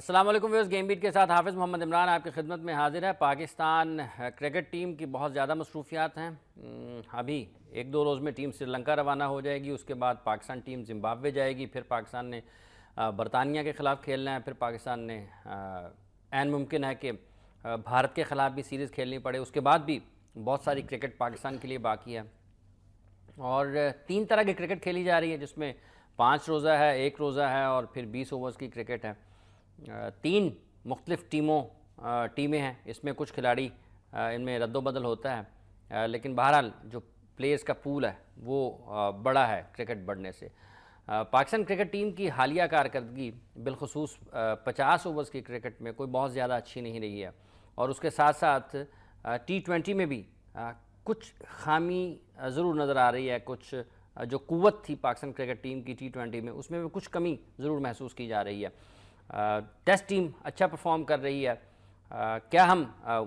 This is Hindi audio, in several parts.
अस्सलाम वालेकुम व्यूअर्स, गेम बीट के साथ हाफिज़ मोहम्मद इमरान आपकी खिदमत में हाजिर है। पाकिस्तान क्रिकेट टीम की बहुत ज़्यादा मसरूफियात हैं। अभी एक दो रोज़ में टीम श्रीलंका रवाना हो जाएगी, उसके बाद पाकिस्तान टीम जिम्बाब्वे जाएगी, फिर पाकिस्तान ने बरतानिया के ख़िलाफ़ खेलना है, फिर पाकिस्तान ने ऐन मुमकिन है कि भारत के ख़िलाफ़ भी सीरीज़ खेलनी पड़े। उसके बाद भी बहुत सारी क्रिकेट पाकिस्तान के लिए बाकी है और 3 तरह की क्रिकेट खेली जा रही है, जिसमें 5 रोज़ा है, 1 रोज़ा है और फिर 20 ओवर्स की क्रिकेट है। 3 मुख्तलिफ टीमें हैं, इसमें कुछ खिलाड़ी इनमें रद्दोबदल होता है, लेकिन बहरहाल जो प्लेयर्स का पूल है वो बड़ा है क्रिकेट बढ़ने से। पाकिस्तान क्रिकेट टीम की हालिया कारकर्दगी बिलखुसूस 50 ओवर्स की क्रिकेट में कोई बहुत ज़्यादा अच्छी नहीं रही है और उसके साथ साथ T20 में भी कुछ खामी ज़रूर नज़र आ रही है। कुछ जो कुव्वत थी पाकिस्तान क्रिकेट टीम की T20 में, उसमें भी कुछ कमी ज़रूर महसूस की जा रही है। टेस्ट टीम अच्छा परफॉर्म कर रही है। क्या हम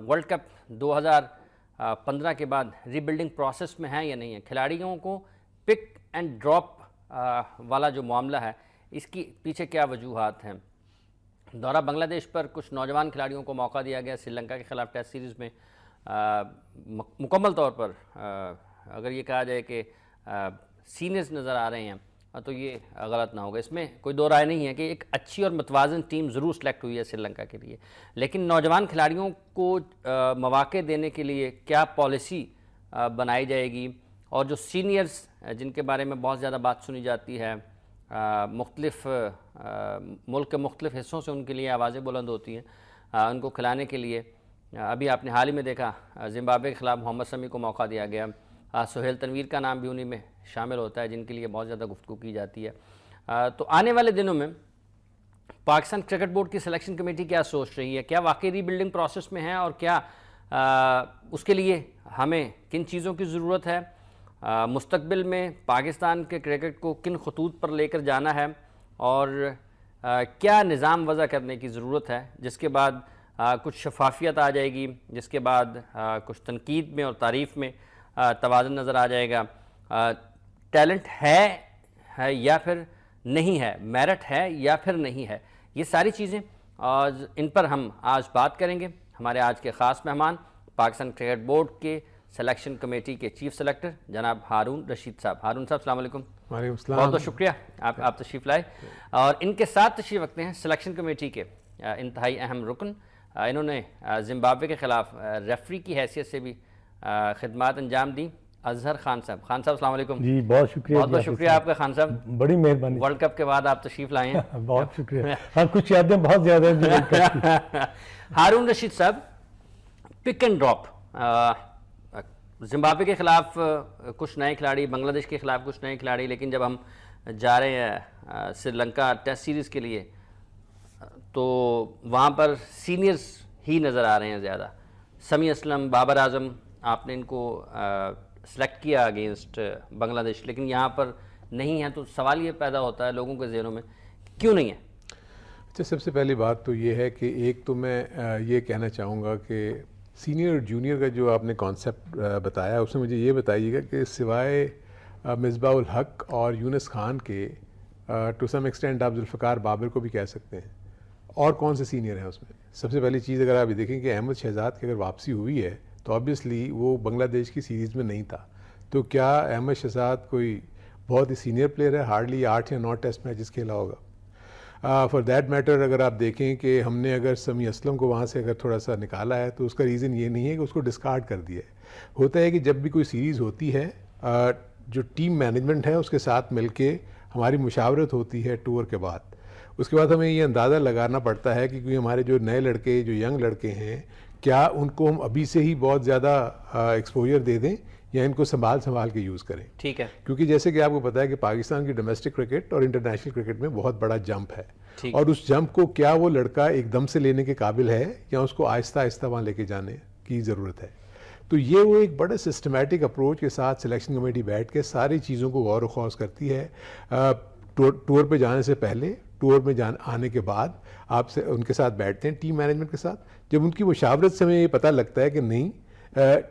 वर्ल्ड कप 2015 के बाद रीबिल्डिंग प्रोसेस में हैं या नहीं है? खिलाड़ियों को पिक एंड ड्रॉप वाला जो मामला है, इसकी पीछे क्या वजूहात हैं? दौरा बांग्लादेश पर कुछ नौजवान खिलाड़ियों को मौका दिया गया श्रीलंका के ख़िलाफ़ टेस्ट सीरीज़ में। मुकम्मल तौर पर अगर ये कहा जाए कि सीनियर्स नज़र आ रहे हैं तो ये गलत ना होगा। इसमें कोई दो राय नहीं है कि एक अच्छी और मतवाज़न टीम ज़रूर सेलेक्ट हुई है श्रीलंका के लिए, लेकिन नौजवान खिलाड़ियों को मौक़े देने के लिए क्या पॉलिसी बनाई जाएगी? और जो सीनियर्स जिनके बारे में बहुत ज़्यादा बात सुनी जाती है, मुख्तलिफ मुल्क के मुख्तलिफ हिस्सों से उनके लिए आवाज़ें बुलंद होती हैं, उनको खिलाने के लिए अभी आपने हाल ही में देखा जिम्बाब्वे के ख़िलाफ़ मोहम्मद शमी को मौका दिया गया। सुहेल तनवीर का नाम भी उन्हीं में शामिल होता है जिनके लिए बहुत ज़्यादा गुफ्तगू की जाती है। तो आने वाले दिनों में पाकिस्तान क्रिकेट बोर्ड की सिलेक्शन कमेटी क्या सोच रही है? क्या वाकई रीबिल्डिंग प्रोसेस में है और क्या उसके लिए हमें किन चीज़ों की ज़रूरत है? मुस्तकबिल में पाकिस्तान के क्रिकेट को किन खतूत पर लेकर जाना है और क्या निज़ाम वज़ा करने की ज़रूरत है, जिसके बाद कुछ शफाफियत आ जाएगी, जिसके बाद कुछ तनकीद में और तारीफ़ में तवाज़ुन नज़र आ जाएगा। टैलेंट है या फिर नहीं है, मेरिट है या फिर नहीं है, ये सारी चीज़ें और इन पर हम आज बात करेंगे। हमारे आज के ख़ास मेहमान पाकिस्तान क्रिकेट बोर्ड के सिलेक्शन कमेटी के चीफ सेलेक्टर जनाब हारून रशीद साहब। हारून साहब अस्सलाम वालेकुम। वालेकुम बहुत बहुत शुक्रिया आप तशरीफ़ लाए। और इनके साथ तशरीफ़ रखते हैं सिलेक्शन कमेटी के इंतहाई अहम रुकन, इन्होंने जिम्बाब्वे के ख़िलाफ़ रेफरी की हैसियत से भी खिदमात अंजाम दी, अजहर खान साहब। खान साहब अस्सलाम वालेकुम। जी बहुत शुक्रिया, बहुत बहुत शुक्रिया आपका खान साहब, बड़ी मेहरबानी। वर्ल्ड कप के बाद आप तशरीफ़ लाए हैं। बहुत शुक्रिया। हाँ, कुछ यादें बहुत ज़्यादा हैं। हारून रशीद साहब, पिक एंड ड्रॉप, जिम्बाब्वे के ख़िलाफ़ कुछ नए खिलाड़ी, बांग्लादेश के ख़िलाफ़ कुछ नए खिलाड़ी, लेकिन जब हम जा रहे हैं श्रीलंका टेस्ट सीरीज़ के लिए तो वहाँ पर सीनियर्स ही नज़र आ रहे हैं ज़्यादा। समी असलम, बाबर आजम, आपने इनको सेलेक्ट किया अगेंस्ट बांग्लादेश, लेकिन यहाँ पर नहीं है, तो सवाल ये पैदा होता है लोगों के ज़हनों में, क्यों नहीं है? अच्छा, सबसे पहली बात तो ये है कि एक तो मैं ये कहना चाहूँगा कि सीनियर और जूनियर का जो आपने कॉन्सेप्ट बताया, उसमें मुझे ये बताइएगा कि सिवाय मिसबाह उल हक और यूनुस खान के टू सम एक्सटेंट आप जुल्फ़िकार बाबर को भी कह सकते हैं, और कौन से सीनियर हैं उसमें? सबसे पहली चीज़ अगर आप देखें कि अहमद शहजाद की अगर वापसी हुई है तो ऑब्वियसली वो बांग्लादेश की सीरीज़ में नहीं था, तो क्या अहमद शहजाद कोई बहुत ही सीनियर प्लेयर है? हार्डली 8 या 9 टेस्ट मैचेस खेला होगा। फॉर दैट मैटर अगर आप देखें कि हमने अगर समी असलम को वहाँ से अगर थोड़ा सा निकाला है तो उसका रीज़न ये नहीं है कि उसको डिस्कार्ड कर दिया है। होता है कि जब भी कोई सीरीज़ होती है, जो टीम मैनेजमेंट है उसके साथ मिलके हमारी मुशावरत होती है टूर के बाद, उसके बाद हमें ये अंदाज़ा लगाना पड़ता है कि क्योंकि हमारे जो नए लड़के, जो यंग लड़के हैं, क्या उनको हम अभी से ही बहुत ज़्यादा एक्सपोजर दे दें या इनको संभाल के यूज़ करें। ठीक है, क्योंकि जैसे कि आपको पता है कि पाकिस्तान की डोमेस्टिक क्रिकेट और इंटरनेशनल क्रिकेट में बहुत बड़ा जंप है, और उस जंप को क्या वो लड़का एकदम से लेने के काबिल है या उसको आहिस्ता आहिस्ता वहाँ लेके जाने की ज़रूरत है। तो ये वो एक बड़े सिस्टमेटिक अप्रोच के साथ सिलेक्शन कमेटी बैठ के सारी चीज़ों को गौर ख़ौस करती है। टूर पे जाने से पहले, टूर में आने के बाद आपसे उनके साथ बैठते हैं टीम मैनेजमेंट के साथ। जब उनकी मुशावरत से हमें ये पता लगता है कि नहीं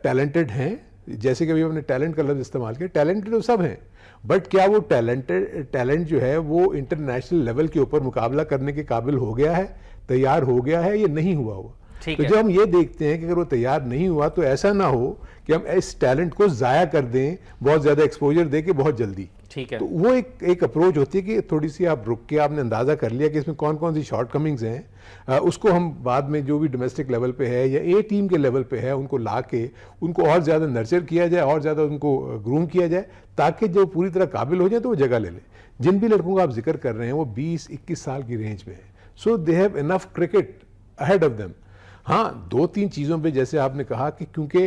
टैलेंटेड हैं, जैसे कि अभी हमने टैलेंट का लफ्ज़ इस्तेमाल किया, टैलेंटेड तो सब हैं, बट क्या वो टैलेंट जो है वो इंटरनेशनल लेवल के ऊपर मुकाबला करने के काबिल हो गया है, तैयार हो गया है, या नहीं हुआ हुआ? तो जब हम ये देखते हैं कि अगर वो तैयार नहीं हुआ तो ऐसा ना हो कि हम इस टैलेंट को ज़ाया कर दें, बहुत ज़्यादा एक्सपोजर दे के बहुत जल्दी। ठीक है, तो वो एक अप्रोच होती है कि थोड़ी सी आप रुक के आपने अंदाज़ा कर लिया कि इसमें कौन कौन सी शॉर्ट कमिंग्स हैं, उसको हम बाद में जो भी डोमेस्टिक लेवल पे है या ए टीम के लेवल पे है उनको ला के उनको और ज़्यादा नर्चर किया जाए, और ज़्यादा उनको ग्रूम किया जाए, ताकि जो पूरी तरह काबिल हो जाए तो वो जगह ले लें। जिन भी लड़कों का आप जिक्र कर रहे हैं वो 20-21 साल की रेंज में है, so they have enough cricket ahead of them. हाँ, 2-3 चीज़ों पे जैसे आपने कहा कि क्योंकि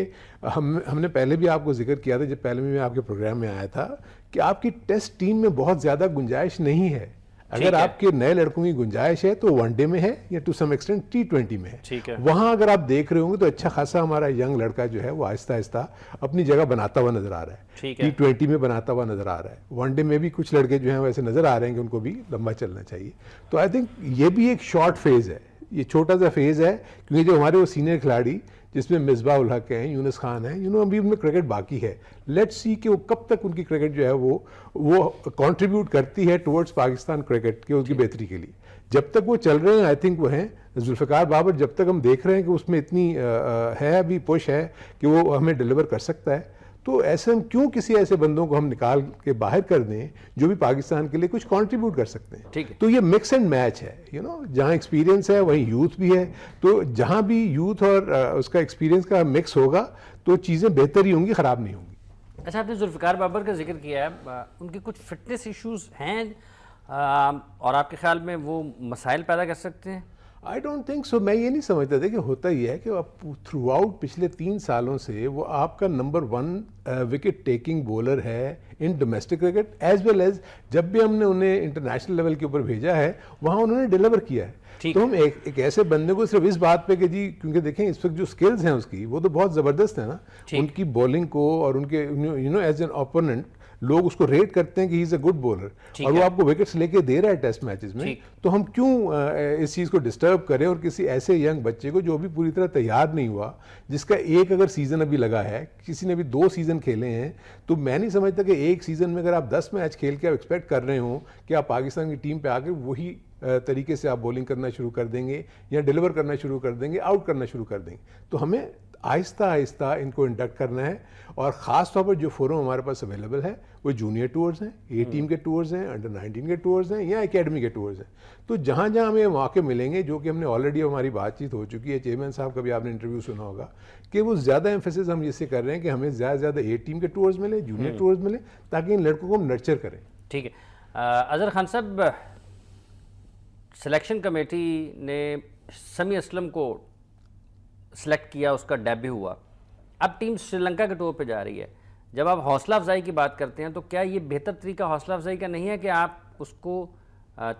हमने पहले भी आपको जिक्र किया था, जब पहले भी मैं आपके प्रोग्राम में आया था, कि आपकी टेस्ट टीम में बहुत ज़्यादा गुंजाइश नहीं है। अगर आपके नए लड़कों की गुंजाइश है तो वनडे में है या टू सम एक्सटेंट T20 में है। वहाँ अगर आप देख रहे होंगे तो अच्छा खासा हमारा यंग लड़का जो है वो आहिस्ता आहिस्ता अपनी जगह बनाता हुआ नजर आ रहा है, T20 में बनाता हुआ नजर आ रहा है। वनडे में भी कुछ लड़के जो हैं वैसे नजर आ रहे हैं कि उनको भी लंबा चलना चाहिए। तो आई थिंक ये भी एक शॉर्ट फेज है, ये छोटा सा फेज है, क्योंकि जो हमारे वो सीनियर खिलाड़ी जिसमें मिसबाह उल हक हैं, यूनुस खान हैं, अभी उनमें क्रिकेट बाकी है। लेट्स सी कि वो कब तक उनकी क्रिकेट जो है वो कंट्रीब्यूट करती है टुवर्ड्स पाकिस्तान क्रिकेट के उसकी बेहतरी के लिए। जब तक वो चल रहे हैं आई थिंक वो हैं। जुल्फ़िकार बाबर जब तक हम देख रहे हैं कि उसमें इतनी है अभी पुश है कि वो हमें डिलीवर कर सकता है, तो ऐसे हम क्यों किसी ऐसे बंदों को हम निकाल के बाहर कर दें जो भी पाकिस्तान के लिए कुछ कंट्रीब्यूट कर सकते हैं। ठीक है, तो ये मिक्स एंड मैच है, जहाँ एक्सपीरियंस है वहीं यूथ भी है। तो जहाँ भी यूथ और उसका एक्सपीरियंस का मिक्स होगा तो चीज़ें बेहतर ही होंगी, ख़राब नहीं होंगी। अच्छा, आपने जुल्फ़िकार बाबर का जिक्र किया है, उनके कुछ फिटनेस इश्यूज हैं और आपके ख्याल में वो मसाइल पैदा कर सकते हैं? I don't think so. मैं ये नहीं समझता था कि होता ही है कि आप थ्रू आउट पिछले 3 सालों से वो आपका नंबर 1 विकेट टेकिंग बॉलर है in domestic cricket, as well as जब भी हमने उन्हें इंटरनेशनल लेवल के ऊपर भेजा है वहाँ उन्होंने डिलीवर किया है। तो हम एक ऐसे बंदे को सिर्फ इस बात पे कि जी, क्योंकि देखें इस वक्त जो स्किल्स हैं उसकी वो तो बहुत ज़बरदस्त है ना, उनकी बॉलिंग को और उनके एज एन ओपोनेंट लोग उसको रेट करते हैं कि he is a good bowler और वो आपको विकेट्स लेके दे रहा है टेस्ट मैचेस में। तो हम क्यों इस चीज़ को डिस्टर्ब करें और किसी ऐसे यंग बच्चे को जो अभी पूरी तरह तैयार नहीं हुआ, जिसका एक अगर सीज़न अभी लगा है, किसी ने भी 2 सीज़न खेले हैं, तो मैं नहीं समझता कि एक सीज़न में अगर आप 10 मैच खेल के आप एक्सपेक्ट कर रहे हो कि आप पाकिस्तान की टीम पे आकर वही तरीके से आप बॉलिंग करना शुरू कर देंगे या डिलीवर करना शुरू कर देंगे, आउट करना शुरू कर देंगे। तो हमें आहिस्ता आहिस्ता इनको इंडक्ट करना है, और ख़ास तौर पर जो फोरम हमारे पास अवेलेबल है वो जूनियर टूर्स हैं, ए टीम के टूर्स हैं, अंडर 19 के टूर्स हैं या एकेडमी के टूर्स हैं। तो जहाँ जहाँ हमें मौके मिलेंगे, जो कि हमने ऑलरेडी हमारी बातचीत हो चुकी है, चेयरमैन साहब का भी आपने इंटरव्यू सुना होगा कि वो ज़्यादा एम्फेसिस हम इससे कर रहे हैं कि हमें ज़्यादा से ज़्यादा ए टीम के टूर्स मिले, जूनियर टूर्स मिले, ताकि इन लड़कों को हम नर्चर करें। ठीक है, अजहर खान साहब, सिलेक्शन कमेटी ने समी असलम को सिलेक्ट किया, उसका डेब्यू हुआ, अब टीम श्रीलंका के टूर पे जा रही है। जब आप हौसला अफजाई की बात करते हैं तो क्या ये बेहतर तरीका हौसला अफजाई का नहीं है कि आप उसको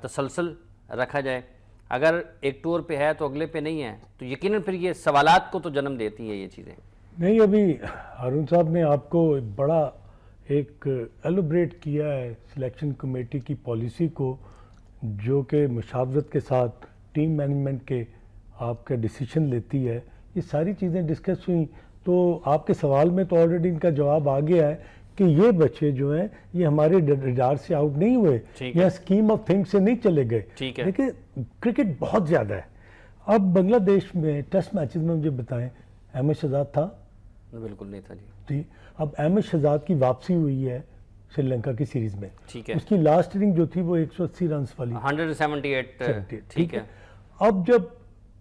तसलसल रखा जाए? अगर एक टूर पे है तो अगले पे नहीं है, तो यकीनन फिर ये सवालात को तो जन्म देती है ये चीज़ें। नहीं, अभी हारून साहब ने आपको बड़ा एक एलोब्रेट किया है सिलेक्शन कमेटी की पॉलिसी को, जो कि मुशावरत के साथ टीम मैनेजमेंट के आपका डिसीजन लेती है। ये सारी चीज़ें डिस्कस हुई, तो आपके सवाल में तो ऑलरेडी इनका जवाब आ गया है कि ये बच्चे जो हैं ये हमारे रडार से आउट नहीं हुए या स्कीम ऑफ थिंग्स से नहीं चले गए। देखिए, क्रिकेट बहुत ज़्यादा है। अब बांग्लादेश में टेस्ट मैचेस में मुझे बताएं, अहमद शहजाद था? बिल्कुल नहीं था जी। अब अहमद शहजाद की वापसी हुई है श्रीलंका की सीरीज में। ठीक है, उसकी लास्ट इनिंग जो थी वो 180 रन वाली, 178। ठीक है, अब जब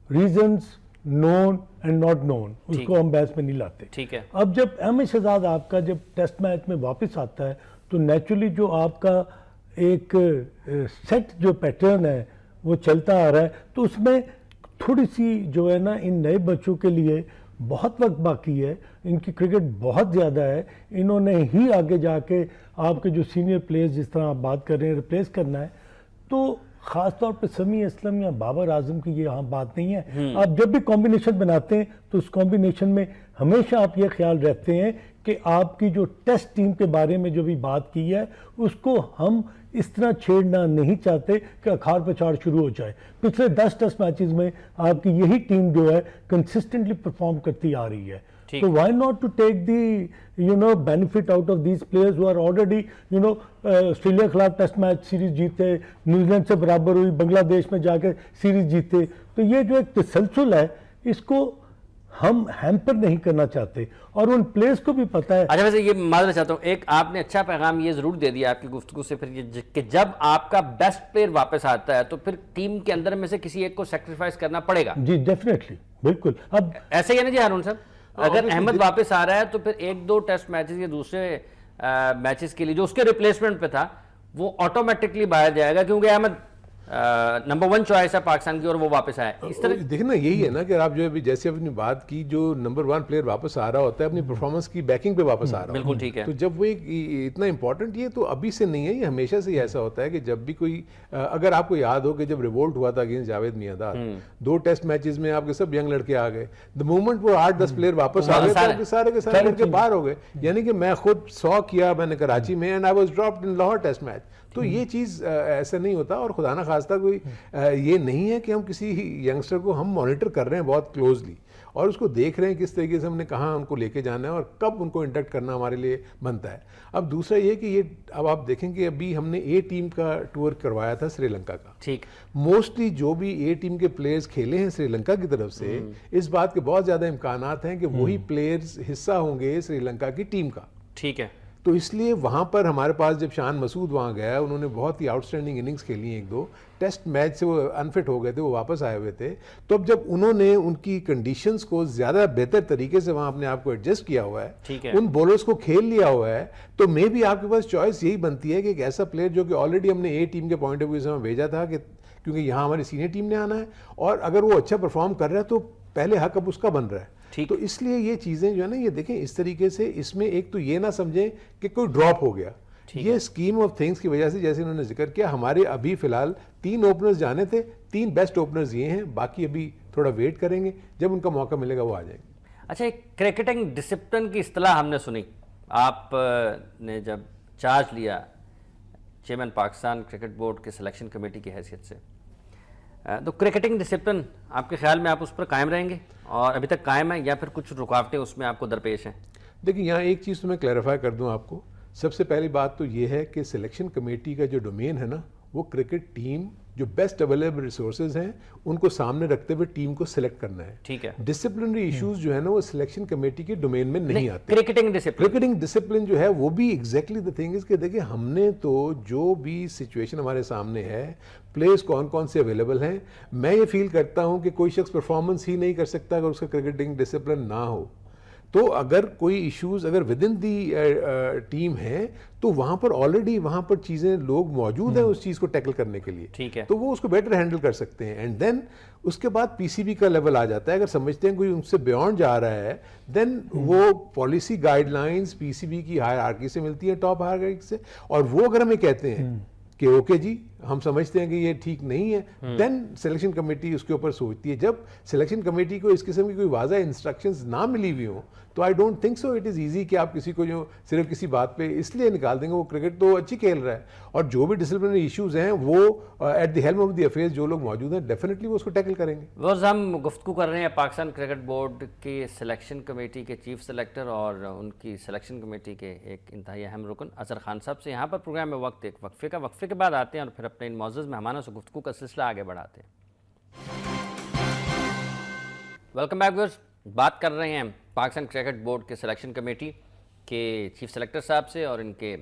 reasons known and not known, उसको हम बहस में नहीं लाते। ठीक है, अब जब अहमद शहजाद आपका जब टेस्ट मैच में वापस आता है तो नेचुरली जो आपका एक सेट जो पैटर्न है वो चलता आ रहा है, तो उसमें थोड़ी सी जो है ना, इन नए बच्चों के लिए बहुत वक्त बाकी है, इनकी क्रिकेट बहुत ज़्यादा है, इन्होंने ही आगे जाके आपके जो सीनियर प्लेयर्स जिस तरह आप बात कर रहे हैं रिप्लेस करना है। तो ख़ास तौर पे समी असलम या बाबर आजम की ये यहाँ बात नहीं है। आप जब भी कॉम्बिनेशन बनाते हैं तो उस कॉम्बिनेशन में हमेशा आप ये ख्याल रखते हैं कि आपकी जो टेस्ट टीम के बारे में जो भी बात की है उसको हम इस तरह छेड़ना नहीं चाहते कि अखाड़ पछाड़ शुरू हो जाए। पिछले 10 टेस्ट मैचेस में आपकी यही टीम जो है कंसिस्टेंटली परफॉर्म करती आ रही है। ठीक। तो why not to take the benefit out of these players who are already Australia खिलाफ टेस्ट मैच सीरीज जीते, न्यूजीलैंड से बराबर हुई, बांग्लादेश में जाकर सीरीज जीते। तो ये जो एक तसलसल है इसको हम हैम्पर नहीं करना चाहते और उन प्लेयर्स को भी पता है। अच्छा, वैसे ये मालूम चाहता हूँ, एक आपने अच्छा पैगाम ये जरूर दे दिया आपकी गुफ्तगू से फिर कि जब आपका बेस्ट प्लेयर वापस आता है तो फिर टीम के अंदर में से किसी एक को सेक्रीफाइस करना पड़ेगा। जी डेफिनेटली, बिल्कुल। अब ऐसे ही है ना जी हारून साहब, अगर अहमद वापस आ रहा है तो फिर एक दो टेस्ट मैचेस या दूसरे मैचेस के लिए जो उसके रिप्लेसमेंट पे था वो ऑटोमेटिकली बाहर जाएगा, क्योंकि अहमद नंबर 1 चॉइस है पाकिस्तान की और वो वापस आया। इस तरह देखना यही है ना कि आप जो अभी जैसे अपनी बात की, जो नंबर 1 प्लेयर वापस आ रहा होता है अपनी परफॉर्मेंस की बैकिंग पे वापस आ रहा है। बिल्कुल ठीक है। तो जब वो इतना इंपॉर्टेंट, ये तो अभी से नहीं है, ये हमेशा से ही ऐसा होता है कि जब भी कोई अगर आपको याद हो कि जब रिवोल्ट हुआ था against Javed Miandad, 2 test matches में आपके सब यंग लड़के आ गए। द मोमेंट वो 8-10 प्लेयर वापस आ गए तो सारे के सारे लड़के बाहर हो गए। यानी कि मैं खुद 100 किया मैंने कराची में and I was dropped in Lahore test match. तो ये चीज़ ऐसा नहीं होता और खुदा ना खास्ता कोई ये नहीं है कि हम किसी यंगस्टर को हम मॉनिटर कर रहे हैं बहुत क्लोजली और उसको देख रहे हैं किस तरीके से हमने कहाँ उनको लेके जाना है और कब उनको इंडक्ट करना हमारे लिए बनता है। अब दूसरा ये कि ये अब आप देखेंगे अभी हमने ए टीम का टूर करवाया था श्रीलंका का। ठीक। मोस्टली जो भी ए टीम के प्लेयर्स खेले हैं श्रीलंका की तरफ से, इस बात के बहुत ज़्यादा इम्कानात हैं कि वही प्लेयर्स हिस्सा होंगे श्रीलंका की टीम का। ठीक है। तो इसलिए वहाँ पर हमारे पास जब शान मसूद वहाँ गया, उन्होंने बहुत ही आउटस्टैंडिंग इनिंग्स खेली, 1-2 टेस्ट मैच से वो अनफिट हो गए थे, वो वापस आए हुए थे। तो अब जब उन्होंने उनकी कंडीशंस को ज़्यादा बेहतर तरीके से वहाँ अपने आप को एडजस्ट किया हुआ है, उन बॉलर्स को खेल लिया हुआ है, तो मे भी आपके पास चॉइस यही बनती है कि एक ऐसा प्लेयर जो कि ऑलरेडी हमने ए टीम के पॉइंट ऑफ व्यू से हमें भेजा था कि क्योंकि यहाँ हमारी सीनियर टीम ने आना है और अगर वो अच्छा परफॉर्म कर रहा है तो पहले हक अब उसका बन रहा है। तो इसलिए ये चीज़ें जो है ना, ये देखें इस तरीके से, इसमें एक तो ये ना समझें कि कोई ड्रॉप हो गया, ये स्कीम ऑफ थिंग्स की वजह से जैसे उन्होंने जिक्र किया, हमारे अभी फिलहाल 3 ओपनर्स जाने थे, 3 बेस्ट ओपनर्स ये हैं, बाकी अभी थोड़ा वेट करेंगे, जब उनका मौका मिलेगा वो आ जाएंगे। अच्छा, एक क्रिकेटिंग डिसिप्लिन की इस्तेलाह हमने सुनी, आपने जब चार्ज लिया चेयरमैन पाकिस्तान क्रिकेट बोर्ड के सिलेक्शन कमेटी की हैसियत से, तो क्रिकेटिंग डिसिप्लिन आपके ख्याल में आप उस पर कायम रहेंगे और अभी तक कायम है या फिर कुछ रुकावटें उसमें आपको दरपेश हैं? देखिए, यहाँ एक चीज़ तो मैं क्लैरिफाई कर दूँ आपको। सबसे पहली बात तो ये है कि सिलेक्शन कमेटी का जो डोमेन है ना, वो क्रिकेट टीम जो बेस्ट अवेलेबल रिसोर्सेज हैं उनको सामने रखते हुए टीम को सिलेक्ट करना है। ठीक है। डिसिप्लिनरी इश्यूज जो है ना वो सिलेक्शन कमेटी के डोमेन में नहीं आते। क्रिकेटिंग डिसिप्लिन जो है वो भी एग्जैक्टली द थिंग इज कि देखिए, हमने तो जो भी सिचुएशन हमारे सामने है, प्लेयर्स कौन कौन से अवेलेबल हैं, मैं ये फील करता हूँ कि कोई शख्स परफॉर्मेंस ही नहीं कर सकता अगर उसका क्रिकेटिंग डिसिप्लिन ना हो। तो अगर कोई इश्यूज अगर विद इन दी टीम है तो वहाँ पर ऑलरेडी वहाँ पर चीज़ें लोग मौजूद हैं उस चीज़ को टैकल करने के लिए। ठीक है। तो वो उसको बेटर हैंडल कर सकते हैं एंड देन उसके बाद पीसीबी का लेवल आ जाता है। अगर समझते हैं कोई उनसे बियॉन्ड जा रहा है, देन वो पॉलिसी गाइडलाइंस पीसीबी की हायरार्की से मिलती है, टॉप हायरार्की से, और वो अगर हमें कहते हैं कि ओके जी हम समझते हैं कि ये ठीक नहीं है, देन सिलेक्शन कमेटी उसके ऊपर सोचती है। जब सिलेक्शन कमेटी को इस किस्म की कोई वाज़ा इंस्ट्रक्शंस ना मिली हुई हो तो I don't think so it is easy कि आप किसी को जो सिर्फ किसी बात पे इसलिए निकाल देंगे। वो क्रिकेट तो अच्छी खेल रहा है और जो भी डिसिप्लिनरी इश्यूज हैं वो at the helm of the affairs जो लोग मौजूद हैं डेफिनेटली वो उसको टैकल करेंगे। रोज़ हम गुफ्तगू कर रहे हैं पाकिस्तान क्रिकेट बोर्ड के सिलेक्शन कमेटी के चीफ सेलेक्टर और उनकी सिलेक्शन कमेटी के एक इंतहाई अहम रुकन अजहर खान साहब से। यहाँ पर प्रोग्राम में वक्त एक वक्फे के बाद आते हैं और फिर अपने इन मौजूद मेहमानों से गुफ्तगू का सिलसिला आगे बढ़ाते हैं। वेलकम बैक व्यूअर्स, बात कर रहे हैं पाकिस्तान क्रिकेट बोर्ड के सिलेक्शन कमेटी के चीफ सेलेक्टर साहब से और इनके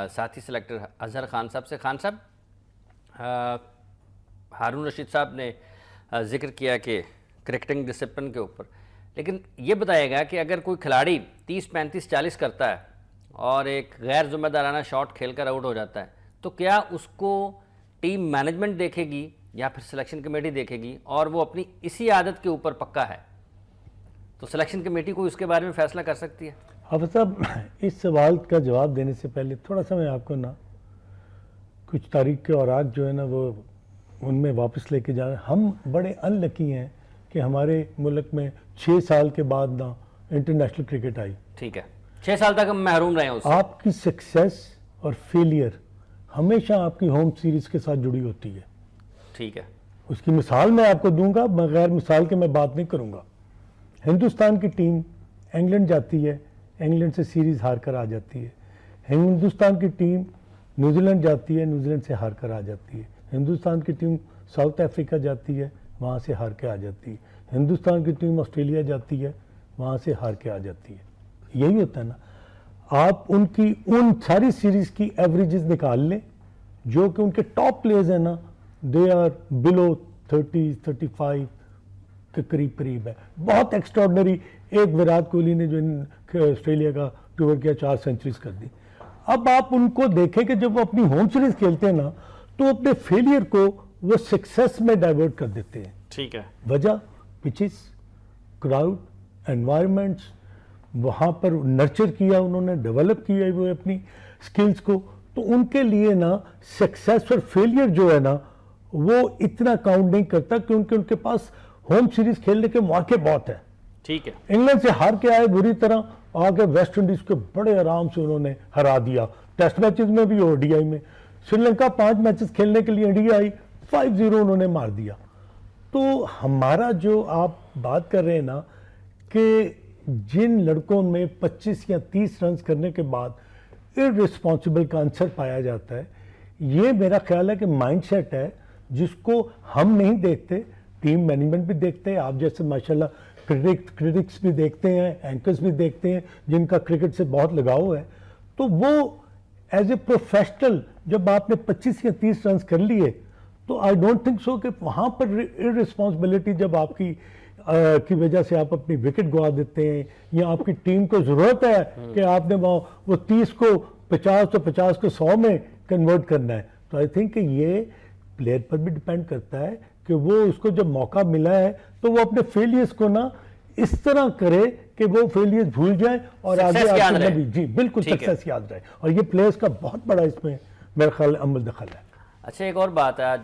साथी सेलेक्टर अजहर खान साहब से। खान साहब, हारून रशीद साहब ने जिक्र किया कि क्रिकेटिंग डिसिप्लिन के ऊपर, लेकिन ये बताएगा कि अगर कोई खिलाड़ी 30, 35, 40 करता है और एक गैर जिम्मेदाराना शॉट खेलकर आउट हो जाता है तो क्या उसको टीम मैनेजमेंट देखेगी या फिर सिलेक्शन कमेटी देखेगी, और वो अपनी इसी आदत के ऊपर पक्का है तो सिलेक्शन कमेटी को इसके बारे में फैसला कर सकती है? हाफिज साहब, इस सवाल का जवाब देने से पहले थोड़ा सा मैं आपको ना कुछ तारीख के औराक जो है ना वो उनमें वापस लेके जा रहे हैं। हम बड़े अनलकी हैं कि हमारे मुल्क में 6 साल के बाद ना इंटरनेशनल क्रिकेट आई। ठीक है, 6 साल तक हम महरूम रहे हैं उससे। आपकी सक्सेस और फेलियर हमेशा आपकी होम सीरीज के साथ जुड़ी होती है। ठीक है, उसकी मिसाल मैं आपको दूंगा, बगैर मिसाल के मैं बात नहीं करूंगा। हिंदुस्तान की टीम इंग्लैंड जाती है, इंग्लैंड से सीरीज़ हार कर आ जाती है। हिंदुस्तान की टीम न्यूजीलैंड जाती है, न्यूजीलैंड से हार कर आ जाती है। हिंदुस्तान की टीम साउथ अफ्रीका जाती है, वहाँ से हार के आ जाती है। हिंदुस्तान की टीम ऑस्ट्रेलिया जाती है, वहाँ से हार के आ जाती है। यही होता है ना, आप उनकी उन सारी सीरीज़ की एवरेजेस निकाल लें, जो कि उनके टॉप प्लेयर्स हैं ना, दे आर बिलो 30-35 के करीब है। बहुत एक्स्ट्रॉर्डनरी, एक विराट कोहली ने जो ऑस्ट्रेलिया का टूर किया 4 सेंचुरीज कर दी। अब आप उनको देखें कि जब वो अपनी होम सीरीज खेलते हैं ना, तो अपने फेलियर को वो सक्सेस में डाइवर्ट कर देते हैं। ठीक है। वजह पिचेस, क्राउड, एनवायरनमेंट्स, वहाँ पर नर्चर किया उन्होंने, डेवलप किया वो अपनी स्किल्स को, तो उनके लिए ना सक्सेस और फेलियर जो है ना वो इतना काउंट नहीं करता, क्योंकि उनके पास होम सीरीज खेलने के मौके बहुत है। ठीक है। इंग्लैंड से हार के आए बुरी तरह, आगे वेस्ट इंडीज को बड़े आराम से उन्होंने हरा दिया, टेस्ट मैचेस में भी और ODI में। श्रीलंका 5 मैचेस खेलने के लिए इंडिया 5-0 उन्होंने मार दिया। तो हमारा जो आप बात कर रहे हैं ना कि जिन लड़कों में 25 या 30 रन करने के बाद इररिस्पॉन्सिबल का आंसर पाया जाता है, ये मेरा ख्याल है कि माइंडसेट है जिसको हम नहीं देखते, टीम मैनेजमेंट भी देखते हैं, आप जैसे माशाल्लाह क्रिटिक्स भी देखते हैं, एंकर्स भी देखते हैं जिनका क्रिकेट से बहुत लगाव है। तो वो एज ए प्रोफेशनल जब आपने 25 या 30 रन कर लिए, तो आई डोंट थिंक सो कि वहाँ पर इररिस्पॉन्सिबिलिटी जब आपकी की वजह से आप अपनी विकेट गवा देते हैं, या आपकी टीम को ज़रूरत है कि आपने वो 30 को 50 तो 50 को 100 में कन्वर्ट करना है। तो आई थिंक कि ये प्लेयर पर भी डिपेंड करता है कि वो उसको जब मौका मिला है तो वो अपने फेलियर्स को ना इस तरह करे कि वो फेलियर्स भूल जाए और आगे आगे जी बिल्कुल सक्सेस याद रहे। और ये प्लेयर्स का बहुत बड़ा इसमें मेरा ख्याल अमल दखल है। अच्छा, एक और बात है, आज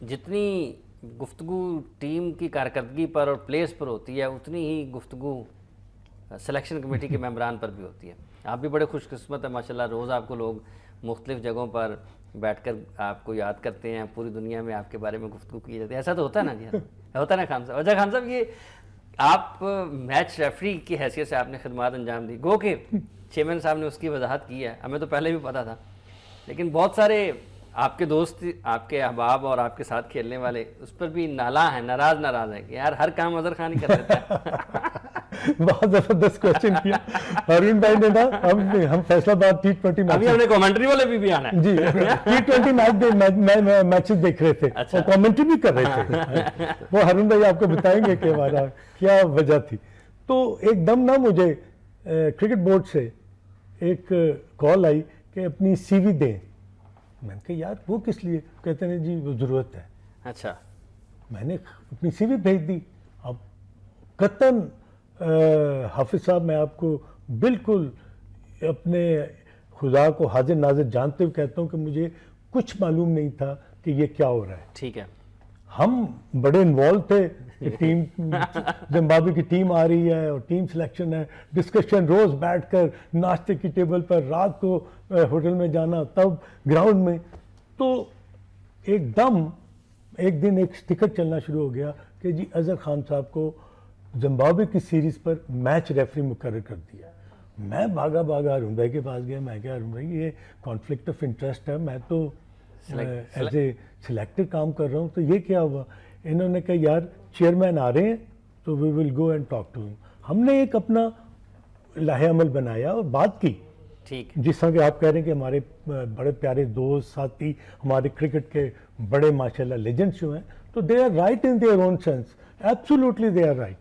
जितनी गुफ्तगू टीम की कारकर्दगी पर और प्लेयर्स पर होती है, उतनी ही गुफ्तगू सिलेक्शन कमेटी के मेंबरान पर भी होती है। आप भी बड़े खुशकिस्मत हैं माशाल्लाह, रोज़ आपको लोग मुख्तलिफ जगहों पर बैठकर आपको याद करते हैं, पूरी दुनिया में आपके बारे में गुफ्तगू की जाती है। ऐसा तो होता है ना जी? होता है ना खान साहब? अच्छा खान साहब, ये आप मैच रेफरी की हैसियत से आपने खिदमत अंजाम दी, गो के चेयरमैन साहब ने उसकी वजाहत की है, हमें तो पहले भी पता था, लेकिन बहुत सारे आपके दोस्त, आपके अहबाब और आपके साथ खेलने वाले उस पर भी नाला है, नाराज है कि यार हर काम अजहर खान ही कर देता है। बहुत जबरदस्त क्वेश्चन किया अरविंद भाई ने ना। हम फैसलाबाद T20 मैच, अभी हमने कमेंट्री वाले भी आना है जी, T20 मैचेस देख रहे थे। अच्छा। और कमेंट्री भी कर रहे थे। वो अरविंद भाई आपको बताएंगे कि हमारा क्या वजह थी। तो एकदम ना मुझे क्रिकेट बोर्ड से एक कॉल आई कि अपनी CV दें। मैंने कहा यार वो किस लिए? कहते हैं जी वो ज़रूरत है। अच्छा। मैंने अपनी CV भेज दी। अब कतन हाफिज साहब, मैं आपको बिल्कुल अपने खुदा को हाजिर नाजिर जानते हुए कहता हूँ कि मुझे कुछ मालूम नहीं था कि ये क्या हो रहा है। ठीक है। हम बड़े इन्वॉल्व थे कि टीम जिम्बाब्वे की टीम आ रही है और टीम सिलेक्शन है, डिस्कशन रोज़ बैठकर नाश्ते की टेबल पर, रात को होटल में जाना, तब ग्राउंड में। तो एकदम एक दिन एक स्टिकर चलना शुरू हो गया कि जी अजहर खान साहब को जिम्बाब्वे की सीरीज़ पर मैच रेफरी मुकर्रर कर दिया। मैं भागा अरुण भाई के पास गया। मैं क्या अरुण भाई, ये कॉन्फ्लिक्ट ऑफ इंटरेस्ट है, मैं तो एज ए सिलेक्टर काम कर रहा हूँ, तो ये क्या हुआ? इन्होंने कहा यार चेयरमैन आ रहे हैं तो we will go and talk to him. हमने एक अपना लाहे अमल बनाया और बात की। ठीक। जिस तरह के आप कह रहे हैं कि हमारे बड़े प्यारे दोस्त साथी, हमारे क्रिकेट के बड़े माशाल्लाह लेजेंड्स जो हैं, तो they are right in their own sense, absolutely they are right.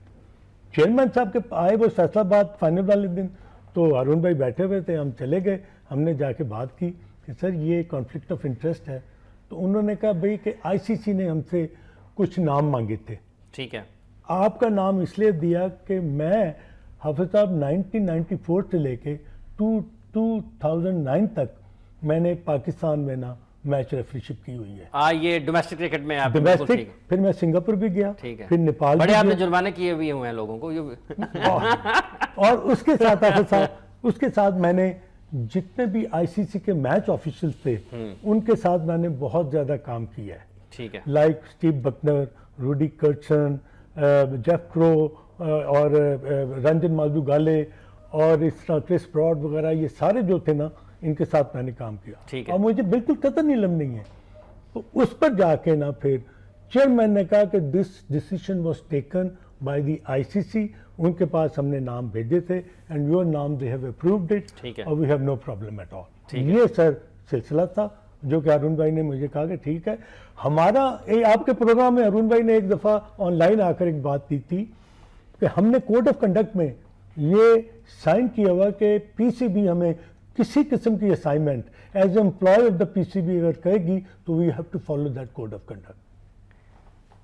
Chairman साहब के आए वो फैसलाबाद फाइनल वाले दिन, तो अरुण भाई बैठे हुए थे, हम चले गए, हमने जाके बात की कि सर ये कॉन्फ्लिक्ट ऑफ इंटरेस्ट है। तो उन्होंने कहा भाई कि ICC ने हमसे कुछ नाम मांगे थे। ठीक है। आपका नाम इसलिए दिया कि मैं हाफिज साहब 1994 से लेके 2009 तक मैंने पाकिस्तान में ना मैच रेफरीशिप की हुई है। ये डोमेस्टिक क्रिकेट में आप डोमेस्टिक, फिर मैं सिंगापुर भी गया। ठीक है। फिर नेपाल बड़े भी आपने गया। जुर्माने किए हुए हैं लोगों को ये और उसके साथ मैंने जितने भी ICC के मैच ऑफिशियल्स थे उनके साथ मैंने बहुत ज़्यादा काम किया है। ठीक है। Like Steve Bucknor, Rudi Koertzen, Jeff Crowe और रंजन माधुगाले और इस तरह क्रिस ब्रॉड वगैरह, ये सारे जो थे ना, इनके साथ मैंने काम किया और मुझे बिल्कुल कतई इल्म नहीं है। तो उस पर जाके ना फिर चेयरमैन ने कहा कि this decision was taken by the ICC, उनके पास हमने नाम भेजे थे एंड योर नाम दे हैव अप्रूव्ड इट और we have no problem at all. ये सर सिलसिला था जो कि अरुण भाई ने मुझे कहा कि ठीक है। हमारा आपके प्रोग्राम में अरुण भाई ने एक दफ़ा ऑनलाइन आकर एक बात की थी कि हमने कोड ऑफ कंडक्ट में ये साइन किया हुआ कि पीसीबी हमें किसी किस्म की assignment as employ of the PCB अगर कहेगी तो we have to follow that code of conduct.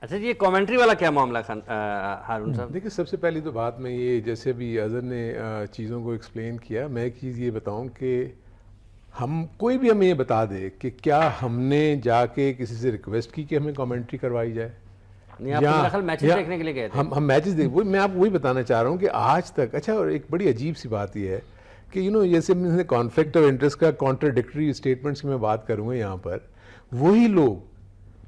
अच्छा जी, ये कमेंट्री वाला क्या मामला हारून साहब? देखिए, सबसे पहली तो बात में ये, जैसे भी अजहर ने चीज़ों को एक्सप्लेन किया, मैं एक चीज़ ये बताऊं कि हम कोई भी हमें ये बता दे कि क्या हमने जाके किसी से रिक्वेस्ट की कि हमें कमेंट्री करवाई जाए, या मैचेस देखने के लिए गए थे? हम मैचेस देख, वही मैं आपको वही बताना चाह रहा हूँ कि आज तक, अच्छा, और एक बड़ी अजीब सी बात यह है कि जैसे मैंने कॉन्फ्लिक्ट ऑफ इंटरेस्ट का कॉन्ट्राडिक्टरी स्टेटमेंट्स की मैं बात करूँगा यहाँ पर, वही लोग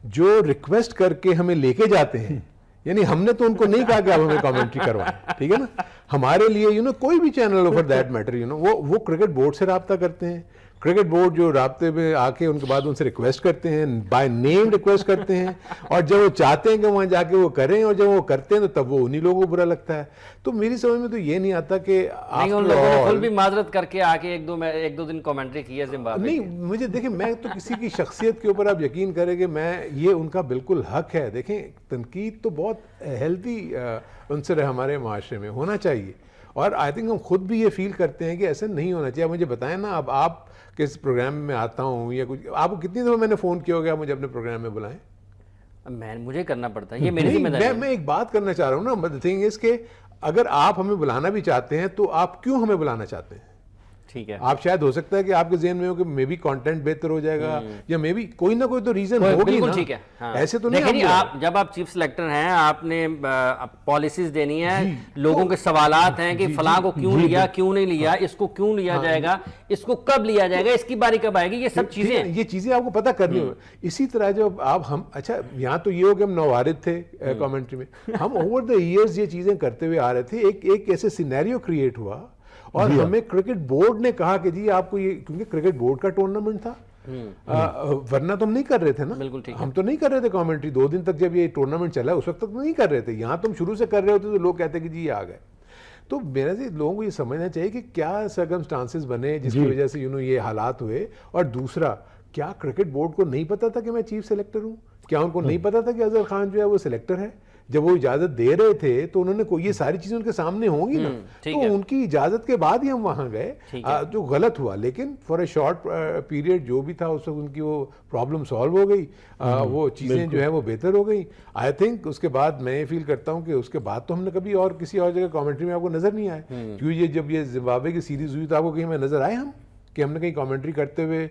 जो रिक्वेस्ट करके हमें लेके जाते हैं, यानी हमने तो उनको नहीं कहा कि आप हमें कमेंट्री करवाएं, ठीक है ना। हमारे लिए कोई भी चैनल फॉर दैट मैटर वो क्रिकेट बोर्ड से रब्ता करते हैं। क्रिकेट बोर्ड जो राब्ते में आके उनके बाद उनसे रिक्वेस्ट करते हैं, बाय नेम रिक्वेस्ट करते हैं, और जब वो चाहते हैं कि वहाँ जाके वो करें, और जब वो करते हैं तो तब वो उन्हीं लोगों को बुरा लगता है। तो मेरी समझ में तो ये नहीं आता कि उन लोगों ने खुद भी माजरत करके आके एक दो दिन कमेंट्री की है जिम्बाब्वे। नहीं, मुझे देखिए, मैं तो किसी की शख्सियत के ऊपर आप यकीन करें कि ये उनका बिल्कुल हक है। देखें, तनकीद तो बहुत हेल्दी अंसर है हमारे माशरे में, होना चाहिए, और आई थिंक हम खुद भी ये फील करते हैं कि ऐसा नहीं होना चाहिए। मुझे बताएं ना, अब आप किस प्रोग्राम में आता हूँ या कुछ, आपको कितनी दफ़ा मैंने फ़ोन किया होगा मुझे अपने प्रोग्राम में बुलाएं? मुझे करना पड़ता है, ये मेरी जिम्मेदारी है। मैं एक बात करना चाह रहा हूँ ना, द थिंग इज के अगर आप हमें बुलाना भी चाहते हैं तो आप क्यों हमें बुलाना चाहते हैं? ठीक है, आप शायद हो सकता है कि आपके ज़हन में हो कि मे बी कंटेंट बेहतर हो जाएगा, या मे बी कोई ना कोई तो रीजन होगी ना। ठीक है, हाँ। ऐसे तो नहीं। आप जब आप चीफ सिलेक्टर हैं, आपने पॉलिसीज देनी है, लोगों के सवालात हैं कि फलां को क्यों लिया, क्यों नहीं लिया, इसको क्यों लिया जाएगा, इसको कब लिया जाएगा, इसकी बारी कब आएगी, ये सब चीजें, ये चीजें आपको पता करनी हो। इसी तरह जब हम अच्छा, यहाँ तो ये हो कि हम नौवारिद थे कमेंट्री में, हम ओवर द ईयर्स ये चीजें करते हुए आ रहे थे। एक ऐसे सिनेरियो क्रिएट हुआ और हमें क्रिकेट बोर्ड ने कहा कि जी आपको ये, क्योंकि क्रिकेट बोर्ड का टूर्नामेंट था, वरना तो हम नहीं कर रहे थे ना। बिल्कुल ठीक है। हम तो नहीं कर रहे थे कमेंट्री 2 दिन तक, जब ये टूर्नामेंट चला उस वक्त तक तो नहीं कर रहे थे। यहाँ तुम शुरू से कर रहे होते तो लोग कहते कि जी ये आ गए। तो मेरा से लोगों को ये समझना चाहिए कि क्या सर्कमस्टांसेस बने जिसकी वजह से ये हालात हुए, और दूसरा, क्या क्रिकेट बोर्ड को नहीं पता था कि मैं चीफ सेलेक्टर हूँ? क्या उनको नहीं पता था कि अजहर खान जो है वो सिलेक्टर है? जब वो इजाजत दे रहे थे तो उन्होंने कोई, ये सारी चीजें उनके सामने होंगी ना, तो उनकी इजाजत के बाद ही हम वहां गए, जो गलत हुआ। लेकिन फॉर ए शॉर्ट पीरियड जो भी था उस वक्त उनकी वो प्रॉब्लम सॉल्व हो गई, वो चीजें जो है वो बेहतर हो गई। आई थिंक उसके बाद मैं ये फील करता हूँ कि उसके बाद तो हमने कभी और किसी और जगह कमेंट्री में आपको नजर नहीं आए, क्योंकि जब ये जिम्बाब्वे की सीरीज हुई तो आपको कहीं में नजर आए हम कि हमने कहीं कमेंट्री करते हुए?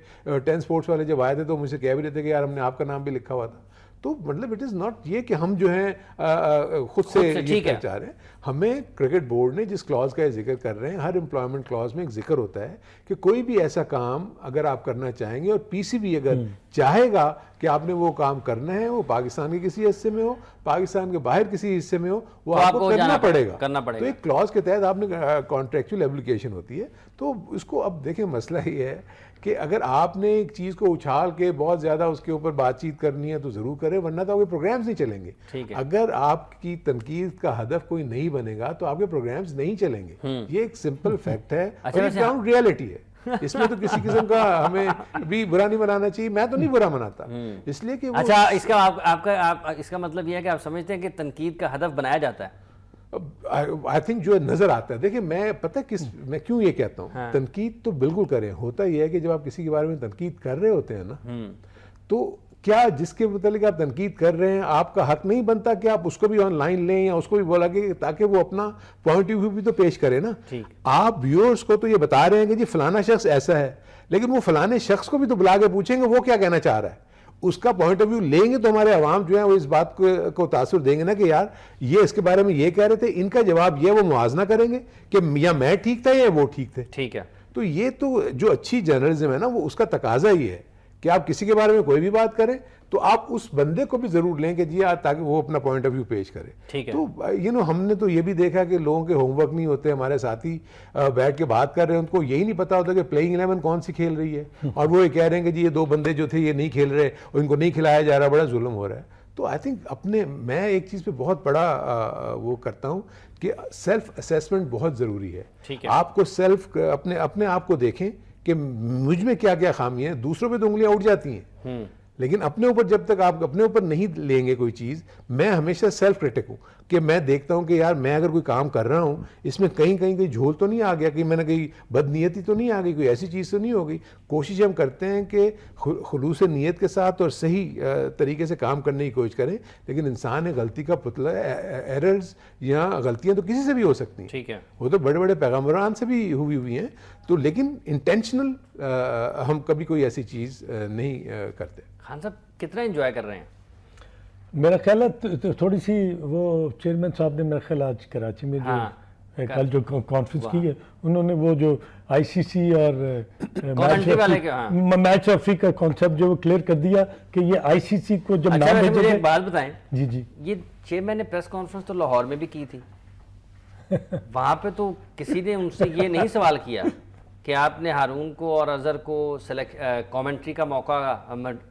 10 स्पोर्ट्स वाले जब आए थे तो मुझसे कह भी रहे थे कि यार हमने आपका नाम भी लिखा हुआ था। तो मतलब इट इज़ नॉट ये कि हम जो है खुद से ये कर चाह रहे हैं। हमें क्रिकेट बोर्ड ने जिस क्लॉज का जिक्र कर रहे हैं, हर एम्प्लॉयमेंट क्लॉज में एक जिक्र होता है कि कोई भी ऐसा काम अगर आप करना चाहेंगे और पीसीबी अगर चाहेगा कि आपने वो काम करना है, वो पाकिस्तान के किसी हिस्से में हो, पाकिस्तान के बाहर किसी हिस्से में हो, वो तो आपको करना पड़ेगा। तो एक क्लॉज के तहत आपने कॉन्ट्रेक्चुअल एप्लीकेशन होती है। तो इसको अब देखें, मसला ये है कि अगर आपने एक चीज़ को उछाल के बहुत ज़्यादा उसके ऊपर बातचीत करनी है तो ज़रूर करें, वरना तो आपके प्रोग्राम्स नहीं चलेंगे। अगर आपकी तनकीद का हदफ कोई नहीं बनेगा तो आपके प्रोग्राम्स नहीं चलेंगे। ये एक सिंपल फैक्ट है, और एक ग्राउंड रियलिटी है। इसमें तो किसी किस्म का हमें भी बुरा नहीं मनाना चाहिए। मैं तो नहीं बुरा मनाता, इसलिए कि अच्छा, इसका मतलब यह है कि आप समझते हैं कि तनकीद का हदफ बनाया जाता है? आई थिंक जो नजर आता है, देखिए मैं पता मैं क्यों ये कहता हूँ, तनकीद तो बिल्कुल करें। होता यह है कि जब आप किसी के बारे में तनकीद कर रहे होते हैं ना, तो क्या जिसके मतलब आप तनकीद कर रहे हैं, आपका हक नहीं बनता कि आप उसको भी ऑनलाइन लें या उसको भी बोला कि ताकि वो अपना पॉइंट ऑफ व्यू भी तो पेश करे ना। आप व्यूअर्स को तो ये बता रहे हैं कि जी फलाना शख्स ऐसा है, लेकिन वो फलाने शख्स को भी तो बुला के पूछेंगे वो क्या कहना चाह रहा है, उसका पॉइंट ऑफ व्यू लेंगे तो हमारे अवाम जो है वो इस बात को तासुर देंगे ना कि यार ये इसके बारे में ये कह रहे थे, इनका जवाब ये, वो मुआवजा करेंगे कि या मैं ठीक था या वो ठीक थे। ठीक है। तो ये तो जो अच्छी जर्नलिज्म है ना, वो उसका तकाजा ही है कि आप किसी के बारे में कोई भी बात करें, तो आप उस बंदे को भी जरूर लें कि जी ताकि वो अपना पॉइंट ऑफ व्यू पेश करे। ठीक है। तो हमने तो ये भी देखा कि लोगों के होमवर्क नहीं होते, हमारे साथी बैठ के बात कर रहे हैं, उनको यही नहीं पता होता कि प्लेइंग 11 कौन सी खेल रही है, और वो ये कह रहे हैं कि जी ये 2 बंदे जो थे ये नहीं खेल रहे और इनको नहीं खिलाया जा रहा, बड़ा जुल्म हो रहा है। तो आई थिंक मैं एक चीज़ पे बहुत बड़ा वो करता हूँ कि सेल्फ असेसमेंट बहुत ज़रूरी है। ठीक है। आपको अपने आप को देखें कि मुझ में क्या क्या खामी है। दूसरों पे तो उंगलियां उठ जाती हैं, लेकिन अपने ऊपर जब तक आप अपने ऊपर नहीं लेंगे कोई चीज़, मैं हमेशा सेल्फ क्रिटिक हूँ कि मैं देखता हूँ कि यार मैं अगर कोई काम कर रहा हूँ इसमें कहीं कोई झोल तो नहीं आ गया, कि मैंने कहीं बदनीयती तो नहीं आ गई, कोई ऐसी चीज़ तो नहीं हो गई। कोशिश हम करते हैं कि खुलूस नीयत के साथ और सही तरीके से काम करने की कोशिश करें, लेकिन इंसान है, गलती का पुतला है, एरर्स या गलतियाँ तो किसी से भी हो सकती हैं। ठीक है। वो तो बड़े बड़े पैगम्बरान से भी हुई हैं, तो लेकिन इंटेंशनल हम कभी कोई ऐसी चीज़ नहीं करते। खान साहब कितना एंजॉय कर रहे हैं? मेरा ख्याल है थोड़ी सी वो चेयरमैन साहब ने मेरा ख्याल आज कराची में जो कल जो कॉन्फ्रेंस की है, उन्होंने वो जो आईसीसी और मैच रेफरी का कॉन्सेप्ट जो क्लियर कर दिया कि ये आईसीसी को जब अच्छा, नाम मुझे एक बात बताएं। जी जी, ये चेयरमैन ने प्रेस कॉन्फ्रेंस तो लाहौर में भी की थी वहां पे तो किसी ने उनसे ये नहीं सवाल किया कि आपने हारून को और अजहर को कमेंट्री का मौका,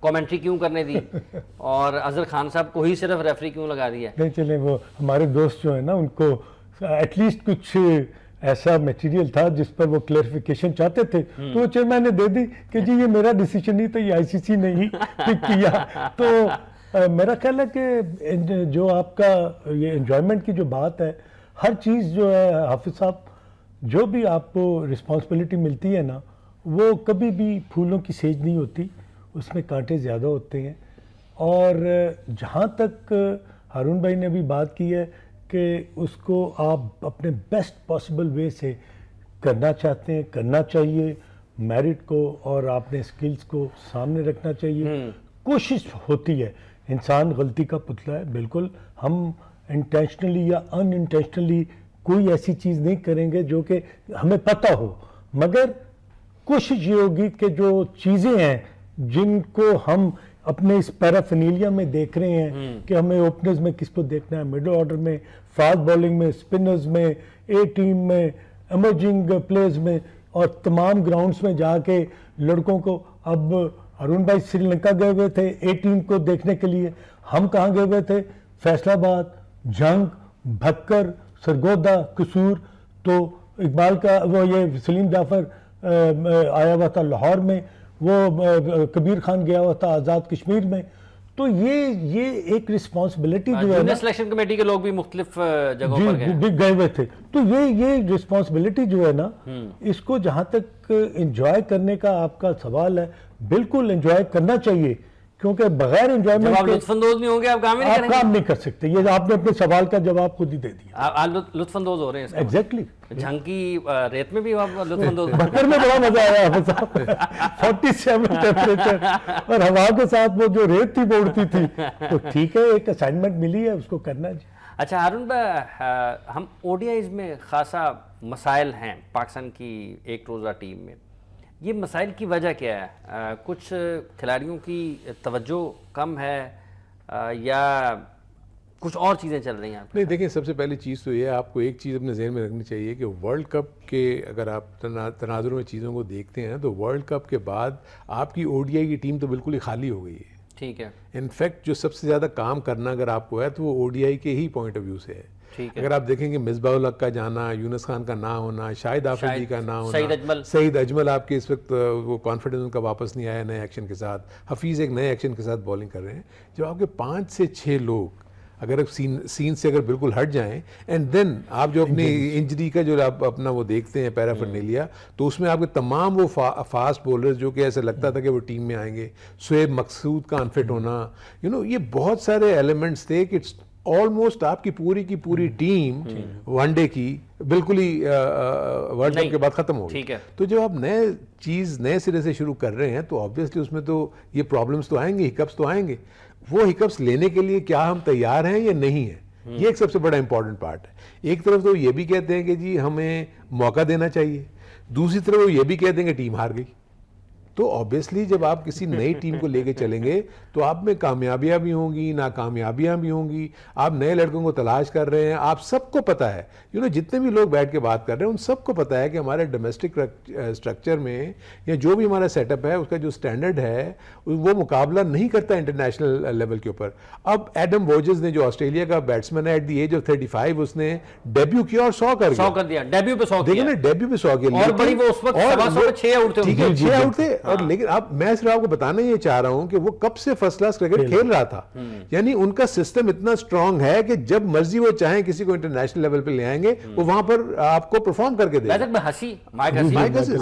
कमेंट्री क्यों करने दी और अजहर खान साहब को ही सिर्फ रेफरी क्यों लगा दिया? नहीं चले, वो हमारे दोस्त जो है ना, उनको एटलीस्ट कुछ ऐसा मटेरियल था जिस पर वो क्लैरिफिकेशन चाहते थे, तो वो चेयरमैन ने दे दी कि जी ये मेरा डिसीजन नहीं था, ये आईसीसी ने ही पिक किया। तो मेरा ख्याल है कि जो आपका ये एंजॉयमेंट की जो बात है, हर चीज़ जो है हाफिज साहब, जो भी आपको रिस्पॉन्सिबिलिटी मिलती है ना, वो कभी भी फूलों की सेज नहीं होती, उसमें कांटे ज़्यादा होते हैं। और जहाँ तक हारून भाई ने भी बात की है कि उसको आप अपने बेस्ट पॉसिबल वे से करना चाहते हैं, करना चाहिए, मेरिट को और आपने स्किल्स को सामने रखना चाहिए। कोशिश होती है, इंसान गलती का पुतला है, बिल्कुल हम इंटेंशनली या अनइंटेंशनली कोई ऐसी चीज़ नहीं करेंगे जो कि हमें पता हो, मगर कोशिश ये होगी कि जो चीज़ें हैं जिनको हम अपने इस पैराफिनीलिया में देख रहे हैं कि हमें ओपनर्स में किसको देखना है, मिडल ऑर्डर में, फास्ट बॉलिंग में, स्पिनर्स में, ए टीम में, एमर्जिंग प्लेयर्स में, और तमाम ग्राउंड्स में जाके लड़कों को, अब अरुण भाई श्रीलंका गए हुए थे ए टीम को देखने के लिए, हम कहाँ गए हुए थे? फैसलाबाद, जंग, भक्कर, सरगोदा, कसूर। तो इकबाल का वो ये सलीम जाफर आया हुआ था लाहौर में, वो कबीर खान गया हुआ था आज़ाद कश्मीर में। तो ये एक रिस्पॉन्सिबिलिटी जो है ना, सिलेक्शन कमेटी के लोग भी मुख्तलिफ जगहों पर गए हुए थे, तो ये रिस्पॉन्सिबिलिटी जो है ना, इसको जहाँ तक एंजॉय करने का आपका सवाल है, बिल्कुल एंजॉय करना चाहिए, क्योंकि बगैर एंजॉयमेंट आप लुत्फानंदोज नहीं होंगे आप काम नहीं कर सकते। ये आपने अपने सवाल का जवाब खुद ही दे दिया। आप लुत्फानंदोज हो रहे हैं एग्जैक्टली। झंग की रेत में भी आप लुत्फानंदोज बकर में बड़ा मजा आया 47 टेम्परेचर और हवा के साथ वो जो रेत थी वो उड़ती थी। तो ठीक है, एक असाइनमेंट मिली है, उसको करना चाहिए। अच्छा हारून भाई, हम ओडीआईज में खासा मसाइल हैं पाकिस्तान की एक रोज़ा टीम में, ये मसाइल की वजह क्या है? कुछ खिलाड़ियों की तवज्जो कम है या कुछ और चीज़ें चल रही हैं? नहीं, देखिए, सबसे पहली चीज़ तो ये है, आपको एक चीज़ अपने जहन में रखनी चाहिए कि वर्ल्ड कप के अगर आप तनाजुर में चीज़ों को देखते हैं तो वर्ल्ड कप के बाद आपकी ओडीआई की टीम तो बिल्कुल ही खाली हो गई है। ठीक है। इनफैक्ट जो सबसे ज़्यादा काम करना अगर आपको है तो वो ओडीआई के ही पॉइंट ऑफ व्यू से है। अगर आप देखेंगे मिसबाउल हक का जाना, यूनुस खान का ना होना, शाहिद आफरीदी का ना होना, सईद अजमल आपके इस वक्त वो कॉन्फिडेंस उनका वापस नहीं आया नए एक्शन के साथ, हफीज़ एक नए एक्शन के साथ बॉलिंग कर रहे हैं। जब आपके 5 से 6 लोग अगर सीन से अगर बिल्कुल हट जाएं, एंड देन आप जो अपनी इंजरी का जो आप अपना वो देखते हैं पैराफर्नेलिया, तो उसमें आपके तमाम वो फास्ट बॉलर्स जो कि ऐसा लगता था कि वो टीम में आएंगे, शुएब मकसूद का अनफिट होना, ये बहुत सारे एलिमेंट्स थे कि ऑलमोस्ट आपकी पूरी टीम वनडे की बिल्कुल ही वर्ल्ड कप के बाद खत्म हो गई। तो जब आप नए सिरे से शुरू कर रहे हैं तो ऑब्वियसली उसमें तो ये प्रॉब्लम्स तो आएंगे, हिकअप्स तो आएंगे। वो हिकअप्स लेने के लिए क्या हम तैयार हैं या नहीं है, ये एक सबसे बड़ा इंपॉर्टेंट पार्ट है। एक तरफ तो ये भी कहते हैं कि जी हमें मौका देना चाहिए, दूसरी तरफ वो ये भी कहते हैं कि टीम हार गई। तो ऑब्वियसली जब आप किसी नई टीम को लेके चलेंगे तो आप में कामयाबियां भी होंगी, नाकामयाबियां भी होंगी, आप नए लड़कों को तलाश कर रहे हैं, आप सबको पता है, जितने भी लोग बैठ के बात कर रहे हैं उन सबको पता है कि हमारे डोमेस्टिक स्ट्रक्चर में या जो भी हमारा सेटअप है उसका जो स्टैंडर्ड है वो मुकाबला नहीं करता इंटरनेशनल लेवल के ऊपर। अब एडम वोजेस ने, जो ऑस्ट्रेलिया का बैट्समैन है, एट द एज ऑफ 35 उसने डेब्यू किया और 100 कर दिया। डेब्यू पे 100 देखो ना, डेब्यू पे 100 किया और बड़ी वो उस वक्त 6 आउट थे, ठीक है 6 आउट थे। और लेकिन अब मैं सिर्फ आपको बताना ये चाह रहा हूं कि वो कब से फर्स्ट क्लास क्रिकेट खेल रहा था, यानी उनका सिस्टम इतना स्ट्रांग है कि जब मर्जी वो चाहें किसी को इंटरनेशनल लेवल पे ले आएंगे, वो वहां पर आपको परफॉर्म करके देगा।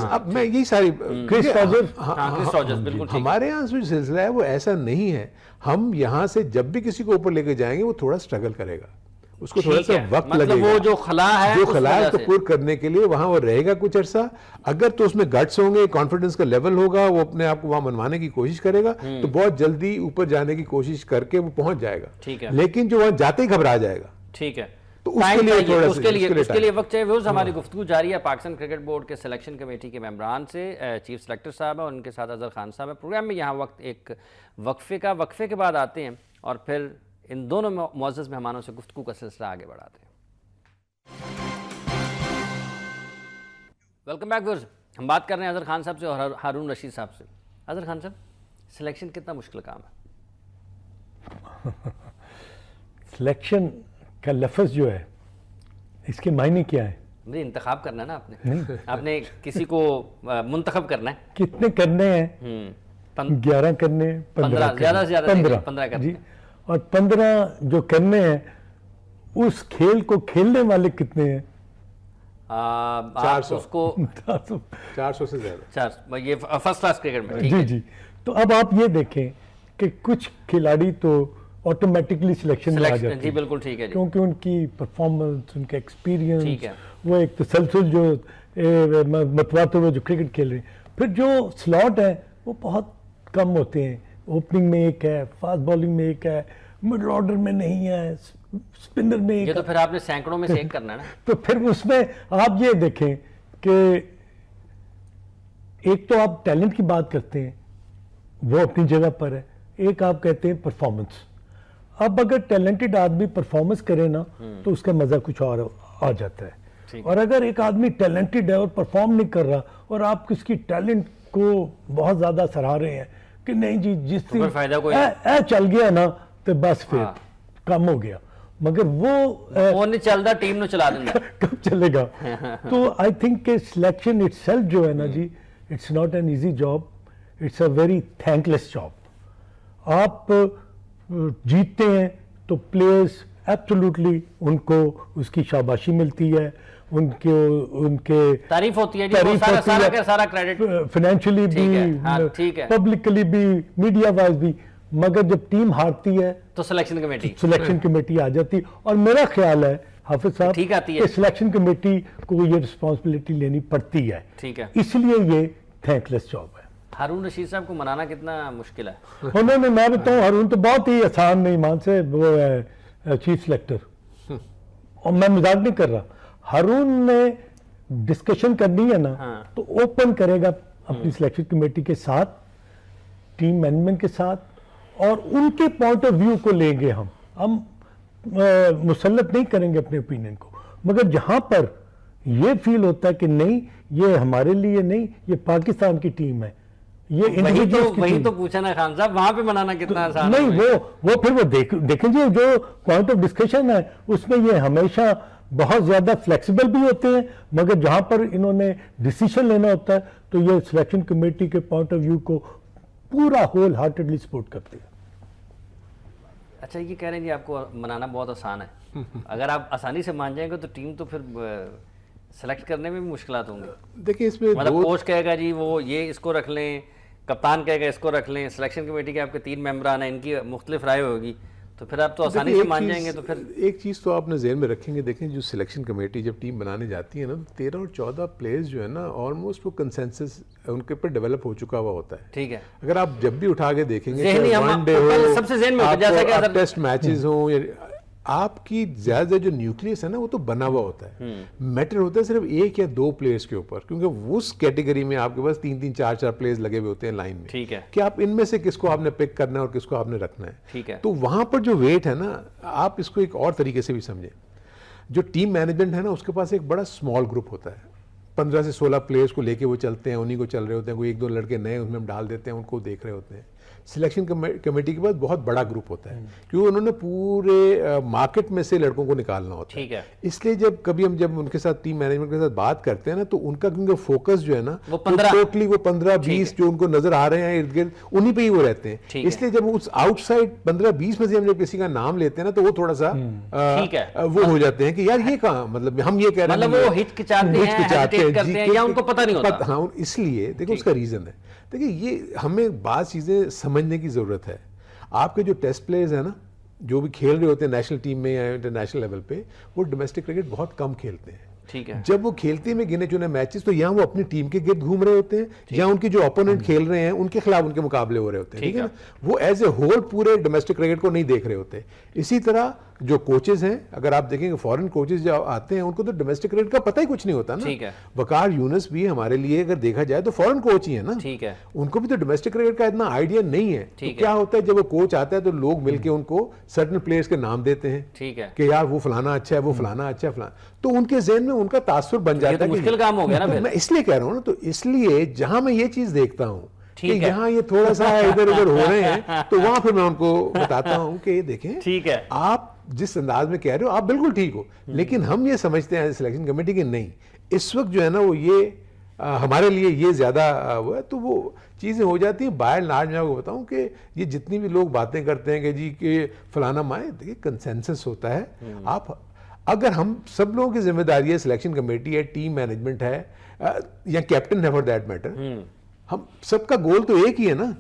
अब मैं यही सारी क्रिस रॉजर्स बिल्कुल हमारे यहाँ जो सिलसिला है वो ऐसा नहीं है। हम यहाँ से जब भी किसी को ऊपर लेके जाएंगे वो थोड़ा स्ट्रगल करेगा, उसको थोड़ा सा वक्त लगेगा, वो जो खला है उसको पूर्ण करने के लिए वहां वो रहेगा कुछ अरसा। अगर तो उसमें गट्स होंगे, कॉन्फिडेंस का लेवल होगा, वो अपने आप को वहां मनवाने की कोशिश करेगा तो बहुत जल्दी ऊपर जाने की कोशिश करके वो पहुंच जाएगा। ठीक है, लेकिन जो वहां जाते ही घबरा जाएगा, ठीक है, तो उसके लिए वक्त चाहिए। व्यूअर्स, हमारी गुफ्तगू जारी है पाकिस्तान क्रिकेट बोर्ड के सिलेक्शन कमेटी के मेंबरान से, चीफ सेलेक्टर साहब है और उनके साथ अजहर खान साहब है। प्रोग्राम में यहाँ वक्त एक वक्फे के बाद आते हैं और फिर इन दोनों मुअज़्ज़ज़ मेहमानों से गुफ्तगू का सिलसिला आगे बढ़ाते हैं। वेलकम बैक व्यूअर्स, हम बात कर रहे हैं अजहर खान साहब से और हारून रशीद साहब से। अजहर खान साहब, सिलेक्शन कितना मुश्किल काम है? सिलेक्शन का लफ्ज़ जो है इसके मायने क्या है? नहीं, इंतखाब करना है ना आपने किसी को मुंतखब करना है। कितने करने हैं? 11 करने, 15 ज़्यादा से ज़्यादा 15 करने, और 15 जो करने हैं उस खेल को खेलने वाले कितने हैं? 400 उसको 400 से ज्यादा, ये फर्स्ट क्लास क्रिकेट में। जी जी। तो अब आप ये देखें कि कुछ खिलाड़ी तो ऑटोमेटिकली सिलेक्शन में आ जाते हैं। जी बिल्कुल ठीक है जी। क्योंकि उनकी परफॉर्मेंस, उनका एक्सपीरियंस, ठीक है, वो एक तसलसल जो मतवाते हुए जो क्रिकेट खेल रहे हैं। फिर जो स्लॉट है वो बहुत कम होते हैं। ओपनिंग में एक है, फास्ट बॉलिंग में एक है, मिडिल ऑर्डर में नहीं है, स्पिनर में एक है। तो फिर आपने सैकड़ों में से एक करना है ना। तो फिर उसमें आप ये देखें कि एक तो आप टैलेंट की बात करते हैं, वो अपनी जगह पर है, एक आप कहते हैं परफॉर्मेंस। अब अगर टैलेंटेड आदमी परफॉर्मेंस करे ना तो उसका मजा कुछ और आ जाता है। और अगर एक आदमी टैलेंटेड है और परफॉर्म नहीं कर रहा और आप किसकी टैलेंट को बहुत ज्यादा सराह रहे हैं कि नहीं जी जिस दिन चल गया ना तो बस फिर कम हो गया, मगर वो नहीं चलता, टीम ने चला देना कब चलेगा? तो आई थिंक के सिलेक्शन इटसेल्फ जो है ना जी, it's not an easy job, it's a very thankless job. आप जीतते हैं तो प्लेयर्स एब्सोल्युटली उनको उसकी शाबाशी मिलती है, उनके तारीफ होती है, सारा क्रेडिट फाइनेंशियली भी, पब्लिकली भी, मीडिया वाइज भी। मगर जब टीम हारती है तो सिलेक्शन कमेटी आ जाती है। और मेरा ख्याल है हाफिज साहब ठीक आती है, सिलेक्शन कमेटी को ये रिस्पॉन्सिबिलिटी लेनी पड़ती है। ठीक है, इसलिए ये थैंकलेस जॉब है। हारून रशीद साहब को मनाना कितना मुश्किल है? उन्होंने, मैं बताऊं, हारून तो बहुत ही आसान है, ईमान से वो है चीफ सिलेक्टर, और मैं मजाक नहीं कर रहा। हारून ने डिस्कशन करनी है ना तो ओपन करेगा अपनी सिलेक्शन कमेटी के साथ, टीम मैनेजमेंट के साथ, और उनके पॉइंट ऑफ व्यू को लेंगे। हम मुसल्लत नहीं करेंगे अपने ओपिनियन को, मगर जहां पर यह फील होता है कि नहीं ये हमारे लिए नहीं, ये पाकिस्तान की टीम है, ये वही तो पूछा ना खान साहब, वहां पे मनाना कितना आसान नहीं। वो फिर वो देखेंगे जो पॉइंट ऑफ डिस्कशन है उसमें ये हमेशा बहुत ज्यादा फ्लेक्सिबल भी होते हैं, मगर जहां पर इन्होंने डिसीजन लेना होता है तो ये सिलेक्शन कमेटी के पॉइंट ऑफ व्यू को पूरा होल हार्टेडली सपोर्ट करते हैं। अच्छा, ये कह रहे हैं जी आपको मनाना बहुत आसान है। अगर आप आसानी से मान जाएंगे तो टीम तो फिर सेलेक्ट करने में भी मुश्किलात होंगी। देखिए इसमें मतलब कोच कहेगा जी वो ये इसको रख लें, कप्तान कहेगा इसको रख लें, सिलेक्शन कमेटी के आपके 3 मेंबरान हैं, इनकी मुख्तलिफ राय होगी, तो फिर आप तो आसानी से मान जाएंगे। तो फिर एक चीज़ तो आपने ज़हन में रखेंगे, देखें जो सिलेक्शन कमेटी जब टीम बनाने जाती है ना, तो 13 और 14 प्लेयर्स जो है ना, ऑलमोस्ट वो कंसेंसस उनके ऊपर डेवलप हो चुका हुआ होता है। ठीक है, अगर आप जब भी उठा के देखेंगे, वनडे हो, सबसे ज़हन में जैसा कि टेस्ट मैचेस हो, आपकी ज्यादा जो न्यूक्लियस है ना वो तो बना हुआ होता है, मैटर होता है सिर्फ एक या दो प्लेयर्स के ऊपर, क्योंकि उस कैटेगरी में आपके पास 3-3 4-4 प्लेयर्स लगे हुए होते हैं लाइन में। ठीक है। कि आप इनमें से किसको आपने पिक करना है और किसको आपने रखना है। ठीक है। तो वहां पर जो वेट है ना, आप इसको एक और तरीके से भी समझें, जो टीम मैनेजमेंट है ना उसके पास एक बड़ा स्मॉल ग्रुप होता है, 15 से 16 प्लेयर्स को लेके वो चलते हैं, उन्हीं को चल रहे होते हैं, कोई 1-2 लड़के नए उसमें हम डाल देते हैं, उनको देख रहे होते हैं। सिलेक्शन कमेटी के पास बहुत बड़ा ग्रुप होता है, क्योंकि उन्होंने पूरे मार्केट में से लड़कों को निकालना होता है। ठीक है। इसलिए जब उनके साथ टीम मैनेजमेंट के साथ बात करते हैं ना, तो उनका क्योंकि फोकस जो है ना वो 15 टोटली वो 15-20 जो उनको नजर आ रहे हैं इर्द गिर्द, उन्हीं पे ही वो रहते हैं। इसलिए जब उस आउटसाइड 15-20 में से हम जब किसी का नाम लेते हैं ना, तो वो थोड़ा सा ठीक है, वो हो जाते हैं कि यार ये कहाँ, मतलब हम ये कह रहे हैं, मतलब वो हिचकिचाते हैं, hesitate करते हैं, या उनको पता नहीं होता। हाँ, इसलिए देखो उसका रीजन है। देखिए ये हमें बात चीजें समझने की जरूरत है। आपके जो टेस्ट प्लेयर्स हैं ना, जो भी खेल रहे होते हैं नेशनल टीम में या इंटरनेशनल लेवल पे, वो डोमेस्टिक क्रिकेट बहुत कम खेलते हैं। ठीक है। जब वो खेलते हैं गिने चुने मैचेस, तो यहाँ वो अपनी टीम के गिर्द घूम रहे होते हैं, या उनके जो ओपोनेंट खेल रहे हैं उनके खिलाफ उनके मुकाबले हो रहे होते हैं। ठीक है ना, वो एज ए होल पूरे डोमेस्टिक क्रिकेट को नहीं देख रहे होते। इसी तरह जो कोचेज हैं, अगर आप देखेंगे फॉरेन कोचेज जो आते हैं उनको तो डोमेस्टिक क्रिकेट का पता ही कुछ नहीं होता ना। ठीक है। वकार यूनुस भी हमारे लिए अगर देखा जाए तो फॉरेन कोच ही है ना। ठीक है। उनको भी तो डोमेस्टिक क्रिकेट का इतना आइडिया नहीं है। तो क्या होता है, जब वो कोच आता है तो लोग मिलके उनको सर्टेन प्लेयर्स के नाम देते हैं। ठीक है। कि यार वो फलाना अच्छा है, वो फलाना अच्छा है, फलाना, तो उनके ज़हन में उनका तासुर बन जाता है। मुश्किल काम हो गया ना फिर। मैं इसलिए कह रहा हूँ ना, तो इसलिए जहां मैं ये चीज देखता हूँ कि ठीक है। यहाँ ये थोड़ा सा इधर उधर हो रहे हैं, तो वहां फिर मैं उनको बताता हूँ कि ये देखें, ठीक है, आप जिस अंदाज में कह रहे हो आप बिल्कुल ठीक हो, लेकिन हम ये समझते हैं सिलेक्शन कमेटी के नहीं, इस वक्त जो है ना वो ये हमारे लिए ये ज्यादा वो है, तो वो चीजें हो जाती हैं। बाय एंड लार्ज मैं आपको बताऊं कि ये जितनी भी लोग बातें करते हैं कि जी के फलाना माए, देखिए कंसेंसस होता है। आप अगर हम सब लोगों की जिम्मेदारी है, सिलेक्शन कमेटी है, टीम मैनेजमेंट है, या कैप्टन है फॉर दैट मैटर, हम सबका गोल तो एक ही है ना,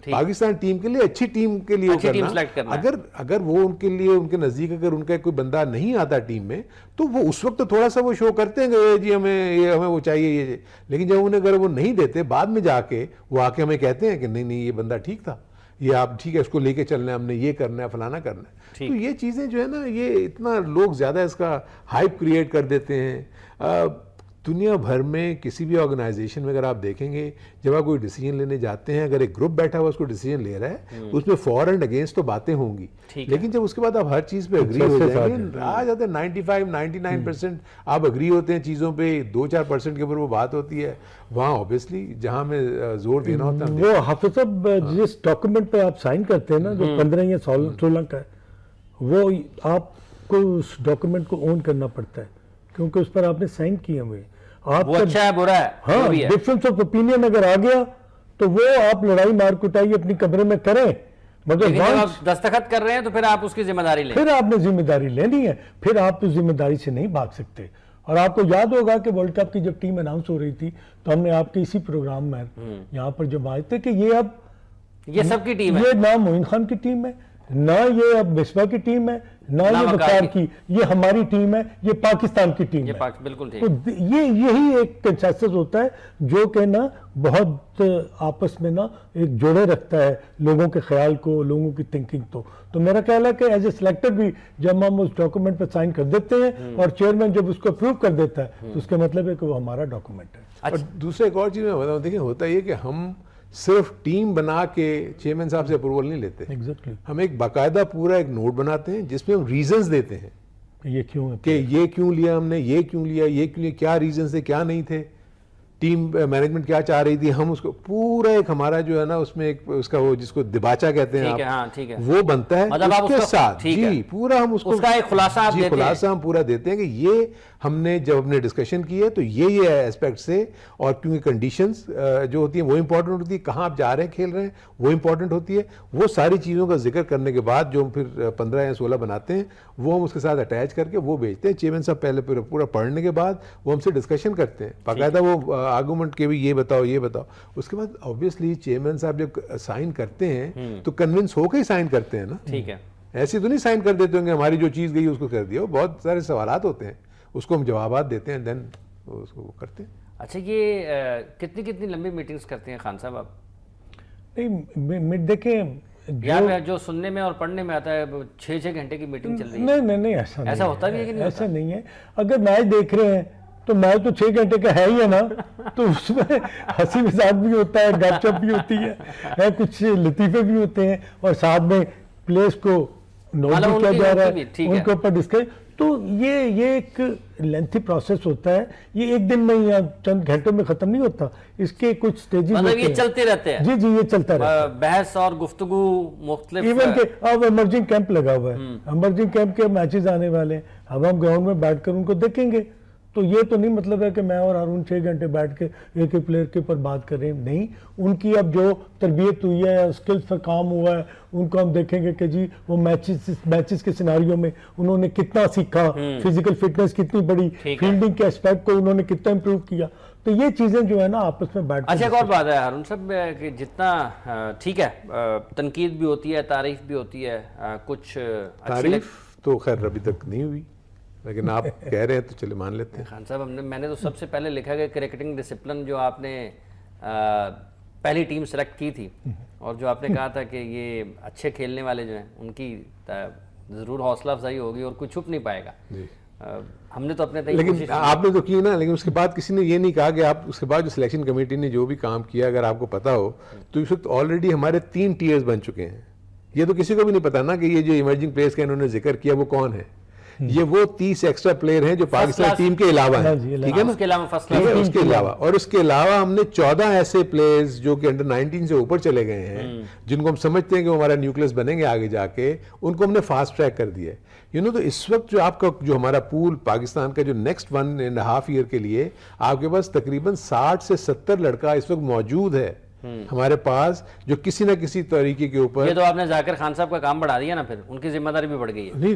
पाकिस्तान टीम के लिए अच्छी टीम के लिए अच्छी टीम सेलेक्ट करना। अगर वो उनके लिए उनके नजदीक अगर उनका कोई बंदा नहीं आता टीम में, तो वो उस वक्त तो थोड़ा सा वो शो करते हैं कि जी हमें वो चाहिए ये, लेकिन जब उन्हें अगर वो नहीं देते, बाद में जाके वो आके हमें कहते हैं कि नहीं ये बंदा ठीक था, ये आप ठीक है इसको लेके चलना है, हमने ये करना है, फलाना करना है। तो ये चीजें जो है ना, ये इतना लोग ज्यादा इसका हाइप क्रिएट कर देते हैं। दुनिया भर में किसी भी ऑर्गेनाइजेशन में अगर आप देखेंगे, जब आप कोई डिसीजन लेने जाते हैं, अगर एक ग्रुप बैठा हुआ उसको डिसीजन ले रहा है, उसमें फॉर एंड अगेंस्ट तो बातें होंगी, लेकिन जब उसके बाद आप हर चीज पे अग्री हो जाएंगे, आ जाते हैं 95-99% आप अग्री होते हैं चीजों पे, 2-4% के ऊपर वो बात होती है, वहाँ ऑब्वियसली जहाँ हमें जोर देना होता है। वो हाफिज साहब जिस डॉक्यूमेंट पे आप साइन करते हैं ना, जो 15 या 16 का है, वो आपको उस डॉक्यूमेंट को ओन करना पड़ता है, क्योंकि उस पर आपने साइन किए हुए। वो अच्छा है बुरा है, हाँ, डिफरेंस ऑफ ओपिनियन अगर आ गया तो वो आप लड़ाई मार कुटाई अपनी कमरे में करें, मगर जब आप दस्तखत कर रहे हैं तो फिर आप उसकी जिम्मेदारी लें। फिर आपने जिम्मेदारी लेनी है, फिर आप उस जिम्मेदारी से नहीं भाग सकते। और आपको याद होगा कि वर्ल्ड कप की जब टीम अनाउंस हो रही थी, तो हमने आपके इसी प्रोग्राम में यहाँ पर जब आए थे कि ये सबकी टीम है, ये ना मोइन खान की टीम है, ना ये अब मिसबा की टीम है, ना ये वकार की, ये हमारी टीम है, ये पाकिस्तान की टीम है। बिल्कुल ठीक। तो यही एक कंसेंसस होता है जो कि ना बहुत आपस में ना एक जोड़े रखता है लोगों के ख्याल को, लोगों की थिंकिंग। तो मेरा ख्याल है कि एज ए सिलेक्टर भी जब हम उस डॉक्यूमेंट पर साइन कर देते हैं और चेयरमैन जब उसको अप्रूव कर देता है, तो उसका मतलब है कि वो हमारा डॉक्यूमेंट है। और दूसरा एक और चीज मैं बताऊं, देखिए होता ये कि हम सिर्फ टीम बना के चेयरमैन साहब से अप्रूवल नहीं लेते। एग्जैक्टली। हम एक बाकायदा पूरा एक नोट बनाते हैं जिसमें हम रीजंस देते हैं ये क्यों है, कि ये क्यों लिया हमने, ये क्यों लिया, ये क्यों लिया, क्या रीजन थे, क्या नहीं थे, टीम मैनेजमेंट क्या चाह रही थी, हम उसको पूरा एक हमारा जो है ना उसमें एक उसका वो जिसको दिबाचा कहते हैं, हाँ, ठीक है, वो बनता है, मतलब उसके साथ जी पूरा हम उसका एक खुलासा खुलासा हम पूरा देते हैं कि ये हमने जब हमने डिस्कशन की है तो ये एस्पेक्ट से, और क्योंकि कंडीशंस जो होती हैं वो इंपॉर्टेंट होती है, कहाँ आप जा रहे हैं खेल रहे हैं वो इंपॉर्टेंट होती है, वो सारी चीज़ों का जिक्र करने के बाद जो हम फिर 15 या 16 बनाते हैं वो हम उसके साथ अटैच करके वो भेजते हैं। चेयरमैन साहब पहले पूरा पढ़ने के बाद वो हमसे डिस्कशन करते हैं, बाकायदा वो आर्गूमेंट के भी ये बताओ, उसके बाद ऑब्वियसली चेयरमैन साहब जब साइन करते हैं तो कन्विंस होकर ही साइन करते हैं ना। ठीक है, ऐसी तो नहीं साइन कर देते होंगे हमारी जो चीज़ गई उसको कर दिया, बहुत सारे सवालात होते हैं, उसको हम जवाबात देते हैं, देन उसको करते हैं। अच्छा, ये कितनी लंबी मीटिंग्स करते हैं खान साहब आप? नहीं देखें, यार जो सुनने में और पढ़ने में आता है 6-6 घंटे की मीटिंग चल रही है। नहीं ऐसा नहीं ऐसा होता भी है कि नहीं ऐसा नहीं है। अगर मैच देख रहे हैं तो मैच तो 6 घंटे का है ही है ना, तो उसमें हंसी मजाक भी होता है, गपशप भी होती है, कुछ लतीफे भी होते हैं, और साथ में प्लेयर्स को नोट भी किया जा रहा है, उनके ऊपर डिस्कस। तो ये एक लेंथी प्रोसेस होता है, ये एक दिन में या चंद घंटों में खत्म नहीं होता, इसके कुछ स्टेजेस मतलब ये चलते रहते हैं। जी ये चलता रहता है, बहस और गुफ्तगू मुख्तलिफ। इवन के अब इमर्जिंग कैंप लगा हुआ है, इमर्जिंग कैंप के मैचेस आने वाले हैं, अब हम ग्राउंड में बैठकर उनको देखेंगे। तो ये तो नहीं मतलब है कि मैं और हारून 6 घंटे बैठ के एक एक प्लेयर के ऊपर बात कर रहे हैं, नहीं। उनकी अब जो तरबियत हुई है, स्किल्स पर काम हुआ है, उनको हम देखेंगे कि जी वो मैचेस के सिनारियों में उन्होंने कितना सीखा, फिजिकल फिटनेस कितनी बड़ी, फील्डिंग के एस्पेक्ट को उन्होंने कितना इंप्रूव किया। तो ये चीज़ें जो है ना आपस में बैठ। अच्छा, एक और बात है हारून साहब कि जितना ठीक है तनकीद भी होती है, तारीफ भी होती है, कुछ तारीफ तो खैर अभी तक नहीं हुई, लेकिन आप कह रहे हैं तो चले मान लेते हैं। खान साहब मैंने तो सबसे पहले लिखा कि क्रिकेटिंग डिसिप्लिन जो आपने पहली टीम सेलेक्ट की थी और जो आपने कहा था कि ये अच्छे खेलने वाले जो हैं उनकी ज़रूर हौसला अफजाई होगी और कोई छुप नहीं पाएगा। हमने तो अपने लेकिन आपने तो की ना, लेकिन उसके बाद किसी ने ये नहीं कहा कि आप उसके बाद जो सिलेक्शन कमेटी ने जो भी काम किया, अगर आपको पता हो तो इस वक्त ऑलरेडी हमारे 3 टीयर्स बन चुके हैं। ये तो किसी को भी नहीं पता ना कि ये जो इमर्जिंग प्लेयर्स का इन्होंने जिक्र किया वो कौन है। ये वो 30 एक्स्ट्रा प्लेयर हैं जो पाकिस्तान टीम के अलावा है, ठीक है ना, उसके अलावा फर्स्ट ठीक है, उसके अलावा। और उसके अलावा हमने 14 ऐसे प्लेयर्स जो कि अंडर 19 से ऊपर चले गए हैं, जिनको हम समझते हैं कि वो हमारा न्यूक्लियस बनेंगे आगे जाके, उनको हमने फास्ट ट्रैक कर दिया है। तो इस वक्त जो आपका जो हमारा पूल पाकिस्तान का जो नेक्स्ट 1.5 ईयर के लिए आपके पास तकरीबन 60 से 70 लड़का इस वक्त मौजूद है हमारे पास, जो किसी ना किसी तरीके के ऊपर। ये तो आपने जाकिर खान साहब का काम बढ़ा दिया ना, फिर उनकी जिम्मेदारी भी बढ़ गई है। नहीं,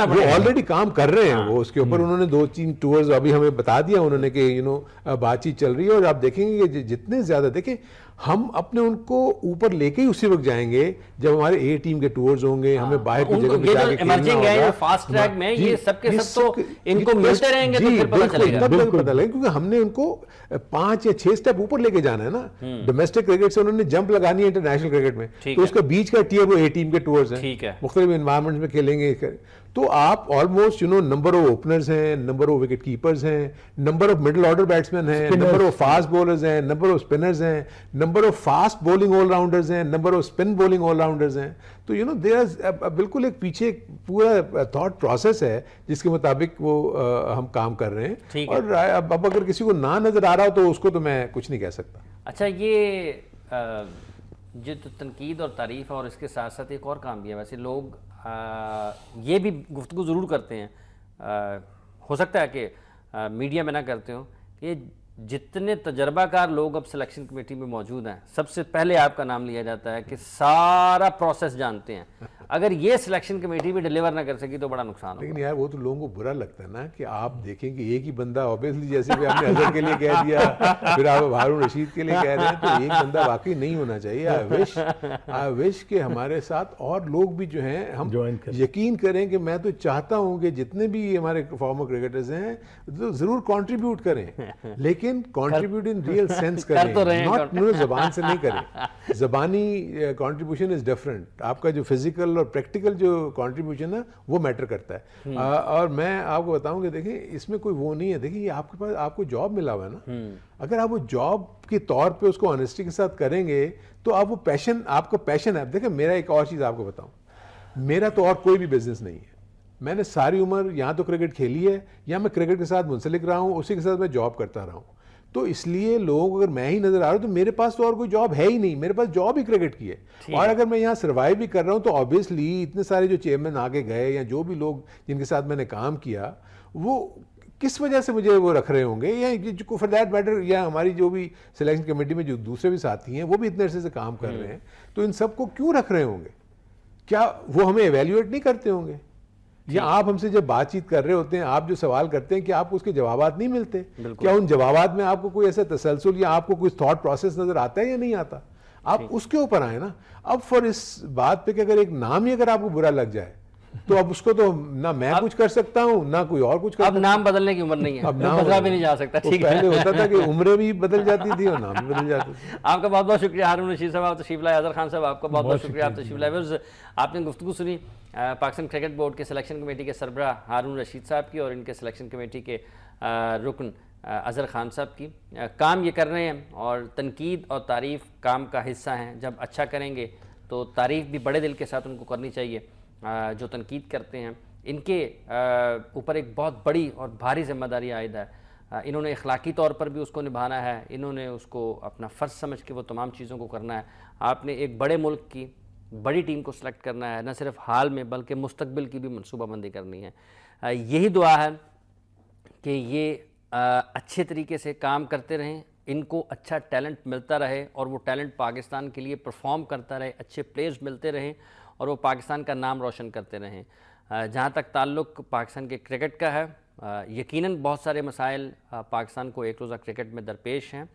वो ऑलरेडी काम कर रहे हैं, वो उसके ऊपर उन्होंने 2-3 टूर्स अभी हमें बता दिया उन्होंने कि बातचीत चल रही है। और आप देखेंगे कि जितने ज्यादा देखें हम अपने उनको ऊपर लेके ही उसी वक्त जाएंगे जब हमारे ए टीम के टूर्स होंगे, हमें बाहर की जगह पे जाके खेलना होगा, फास्ट ट्रैक में ये सबके सब तो इनको मिलते रहेंगे तो फिर पता चलेगा, बिल्कुल पता लगेगा, क्योंकि हमने उनको 5 या 6 स्टेप ऊपर लेके जाना है ना। डोमेस्टिक क्रिकेट से उन्होंने जंप लगानी है इंटरनेशनल क्रिकेट में, तो उसका बीच का टीयर वो ए टीम के टूर्स हैं, मुख्तलिफ एनवायरमेंट में खेलेंगे। तो आप ऑलमोस्ट नंबर ऑफ ओपनर्स हैं, नंबर ऑफ विकेट कीपर्स हैं, number of middle order batsmen हैं, नंबर ऑफ फास्ट बॉलर्स हैं, नंबर ऑफ स्पिनर्स हैं, number of fast bowling allrounders हैं, number of spin bowling allrounders हैं। तो देयर बिल्कुल एक पीछे पूरा थॉट प्रोसेस है जिसके मुताबिक वो हम काम कर रहे हैं। और अब अगर किसी को ना नजर आ रहा हो तो उसको तो मैं कुछ नहीं कह सकता। अच्छा, ये जो तनकीद और तारीफ और इसके साथ साथ एक और काम भी है, वैसे लोग ये भी गुफ्तगू ज़रूर करते हैं, हो सकता है कि मीडिया में ना करते हो, कि जितने तजर्बाकार लोग अब सिलेक्शन कमेटी में मौजूद हैं सबसे पहले आपका नाम लिया जाता है कि सारा प्रोसेस जानते हैं। अगर ये सिलेक्शन कमेटी भी डिलीवर ना कर सकी तो बड़ा नुकसान होगा। लेकिन यार वो तो लोगों को बुरा लगता है ना कि आप देखें कि एक ही बंदा, ऑब्वियसली जैसे भी आपने अजहर के लिए कह दिया, फिर आप हारून रशीद के लिए कह रहे हैं, तो एक बंदा वाकई नहीं होना चाहिए। आई विश कि हमारे साथ और लोग भी जो हैं, हम यकीन करें कि मैं तो चाहता हूँ कि जितने भी हमारे फॉर्मर क्रिकेटर्स हैं तो जरूर कॉन्ट्रीब्यूट करें, लेकिन कॉन्ट्रीब्यूट इन रियल सेंस करें, नॉट जबान से नहीं करें। जबानी कॉन्ट्रीब्यूशन इज डिफरेंट, आपका जो फिजिकल और प्रैक्टिकल जो कंट्रीब्यूशन है वो मैटर करता है। और मैं आपको बताऊं कि देखिए इसमें कोई वो नहीं है, देखिए आपके पास आपको जॉब मिला हुआ है ना, अगर आप वो जॉब के तौर पे उसको ऑनेस्टी के साथ करेंगे तो आप वो पैशन, आपका पैशन है। देखिए मेरा एक और चीज़ आपको बताऊं, मेरा तो और कोई भी बिजनेस नहीं है, मैंने सारी उम्र यहाँ तो क्रिकेट खेली है, या मैं क्रिकेट के साथ मुंसलिक रहा हूँ, उसी के साथ मैं जॉब करता रहा हूँ। तो इसलिए लोगों को अगर मैं ही नजर आ रहा हूं तो मेरे पास तो और कोई जॉब है ही नहीं, मेरे पास जॉब ही क्रिकेट की है। और अगर मैं यहाँ सर्वाइव भी कर रहा हूं तो ऑब्वियसली इतने सारे जो चेयरमैन आगे गए या जो भी लोग जिनके साथ मैंने काम किया, वो किस वजह से मुझे वो रख रहे होंगे, या फॉर दैट मैटर, या हमारी जो भी सिलेक्शन कमेटी में जो दूसरे भी साथी हैं वो भी इतने अरसे से काम कर रहे हैं, तो इन सबको क्यों रख रहे होंगे? क्या वो हमें एवेल्युएट नहीं करते होंगे? या आप हमसे जब बातचीत कर रहे होते हैं, आप जो सवाल करते हैं कि आपको उसके जवाबात नहीं मिलते? क्या उन जवाबात में आपको कोई ऐसा तसलसल या आपको कोई थॉट प्रोसेस नजर आता है या नहीं आता? आप उसके ऊपर आए ना। अब फॉर इस बात पे कि अगर एक नाम ही अगर आपको बुरा लग जाए तो अब उसको तो ना मैं कुछ कर सकता हूँ ना कोई और कुछ कर अब नाम बदलने की उम्र नहीं है, अब अब बदला भी नहीं जा सकता। ठीक है, पहले होता था कि उम्रें भी बदल जाती थी और नाम भी बदल जाते थे। आपका बहुत बहुत शुक्रिया हारून रशीद साहब, आप तशरीफ लाए। अजहर खान साहब आपका बहुत बहुत शुक्रिया, आप तशरीफ लाए। आपने गुफ्तगू सुनी पाकिस्तान क्रिकेट बोर्ड के सिलेक्शन कमेटी के सरबराह हारून रशीद साहब की और इनके सिलेक्शन कमेटी के रुकन अजहर खान साहब की। काम ये कर रहे हैं और तनकीद और तारीफ़ काम का हिस्सा हैं। जब अच्छा करेंगे तो तारीफ़ भी बड़े दिल के साथ उनको करनी चाहिए। जो तनकीद करते हैं इनके ऊपर एक बहुत बड़ी और भारी जिम्मेदारी आयद है। इन्होंने अखलाकी तौर पर भी उसको निभाना है, इन्होंने उसको अपना फ़र्ज़ समझ के वो तमाम चीज़ों को करना है। आपने एक बड़े मुल्क की बड़ी टीम को सिलेक्ट करना है, न सिर्फ हाल में बल्कि मुस्तकबिल की भी मनसूबाबंदी करनी है। यही दुआ है कि ये अच्छे तरीके से काम करते रहें, इनको अच्छा टैलेंट मिलता रहे और वो टैलेंट पाकिस्तान के लिए परफॉर्म करता रहे, अच्छे प्लेयर्स मिलते रहें और वो पाकिस्तान का नाम रोशन करते रहें। जहाँ तक ताल्लुक़ पाकिस्तान के क्रिकेट का है, यकीनन बहुत सारे मसाइल पाकिस्तान को एक रोज़ा क्रिकेट में दरपेश हैं,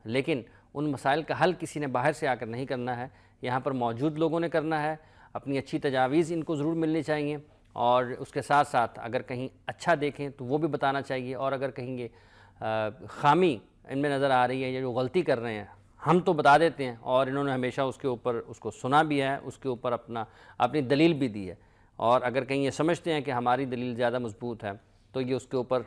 लेकिन उन मसाइल का हल किसी ने बाहर से आकर नहीं करना है, यहाँ पर मौजूद लोगों ने करना है। अपनी अच्छी तजावीज़ इनको ज़रूर मिलनी चाहिए और उसके साथ साथ अगर कहीं अच्छा देखें तो वो भी बताना चाहिए, और अगर कहेंगे ख़ामी इनमें नज़र आ रही है, ये जो गलती कर रहे हैं हम तो बता देते हैं, और इन्होंने हमेशा उसके ऊपर उसको सुना भी है, उसके ऊपर अपनी दलील भी दी है, और अगर कहीं ये समझते हैं कि हमारी दलील ज़्यादा मजबूत है तो ये उसके ऊपर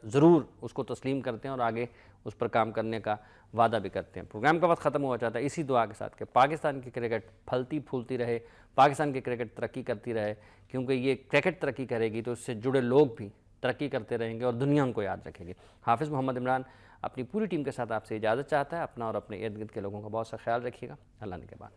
ज़रूर उसको तस्लीम करते हैं और आगे उस पर काम करने का वादा भी करते हैं। प्रोग्राम का वक्त ख़त्म हुआ चाहता है इसी दुआ के साथ कि पाकिस्तान की क्रिकेट फलती फूलती रहे, पाकिस्तान की क्रिकेट तरक्की करती रहे, क्योंकि ये क्रिकेट तरक्की करेगी तो इससे जुड़े लोग भी तरक्की करते रहेंगे और दुनिया उनको याद रखेगी। हाफिज़ मोहम्मद इमरान अपनी पूरी टीम के साथ आपसे इजाज़त चाहता है। अपना और अपने इर्द गिर्द के लोगों का बहुत सा ख्याल रखिएगा। अल्लाह ने के बाद।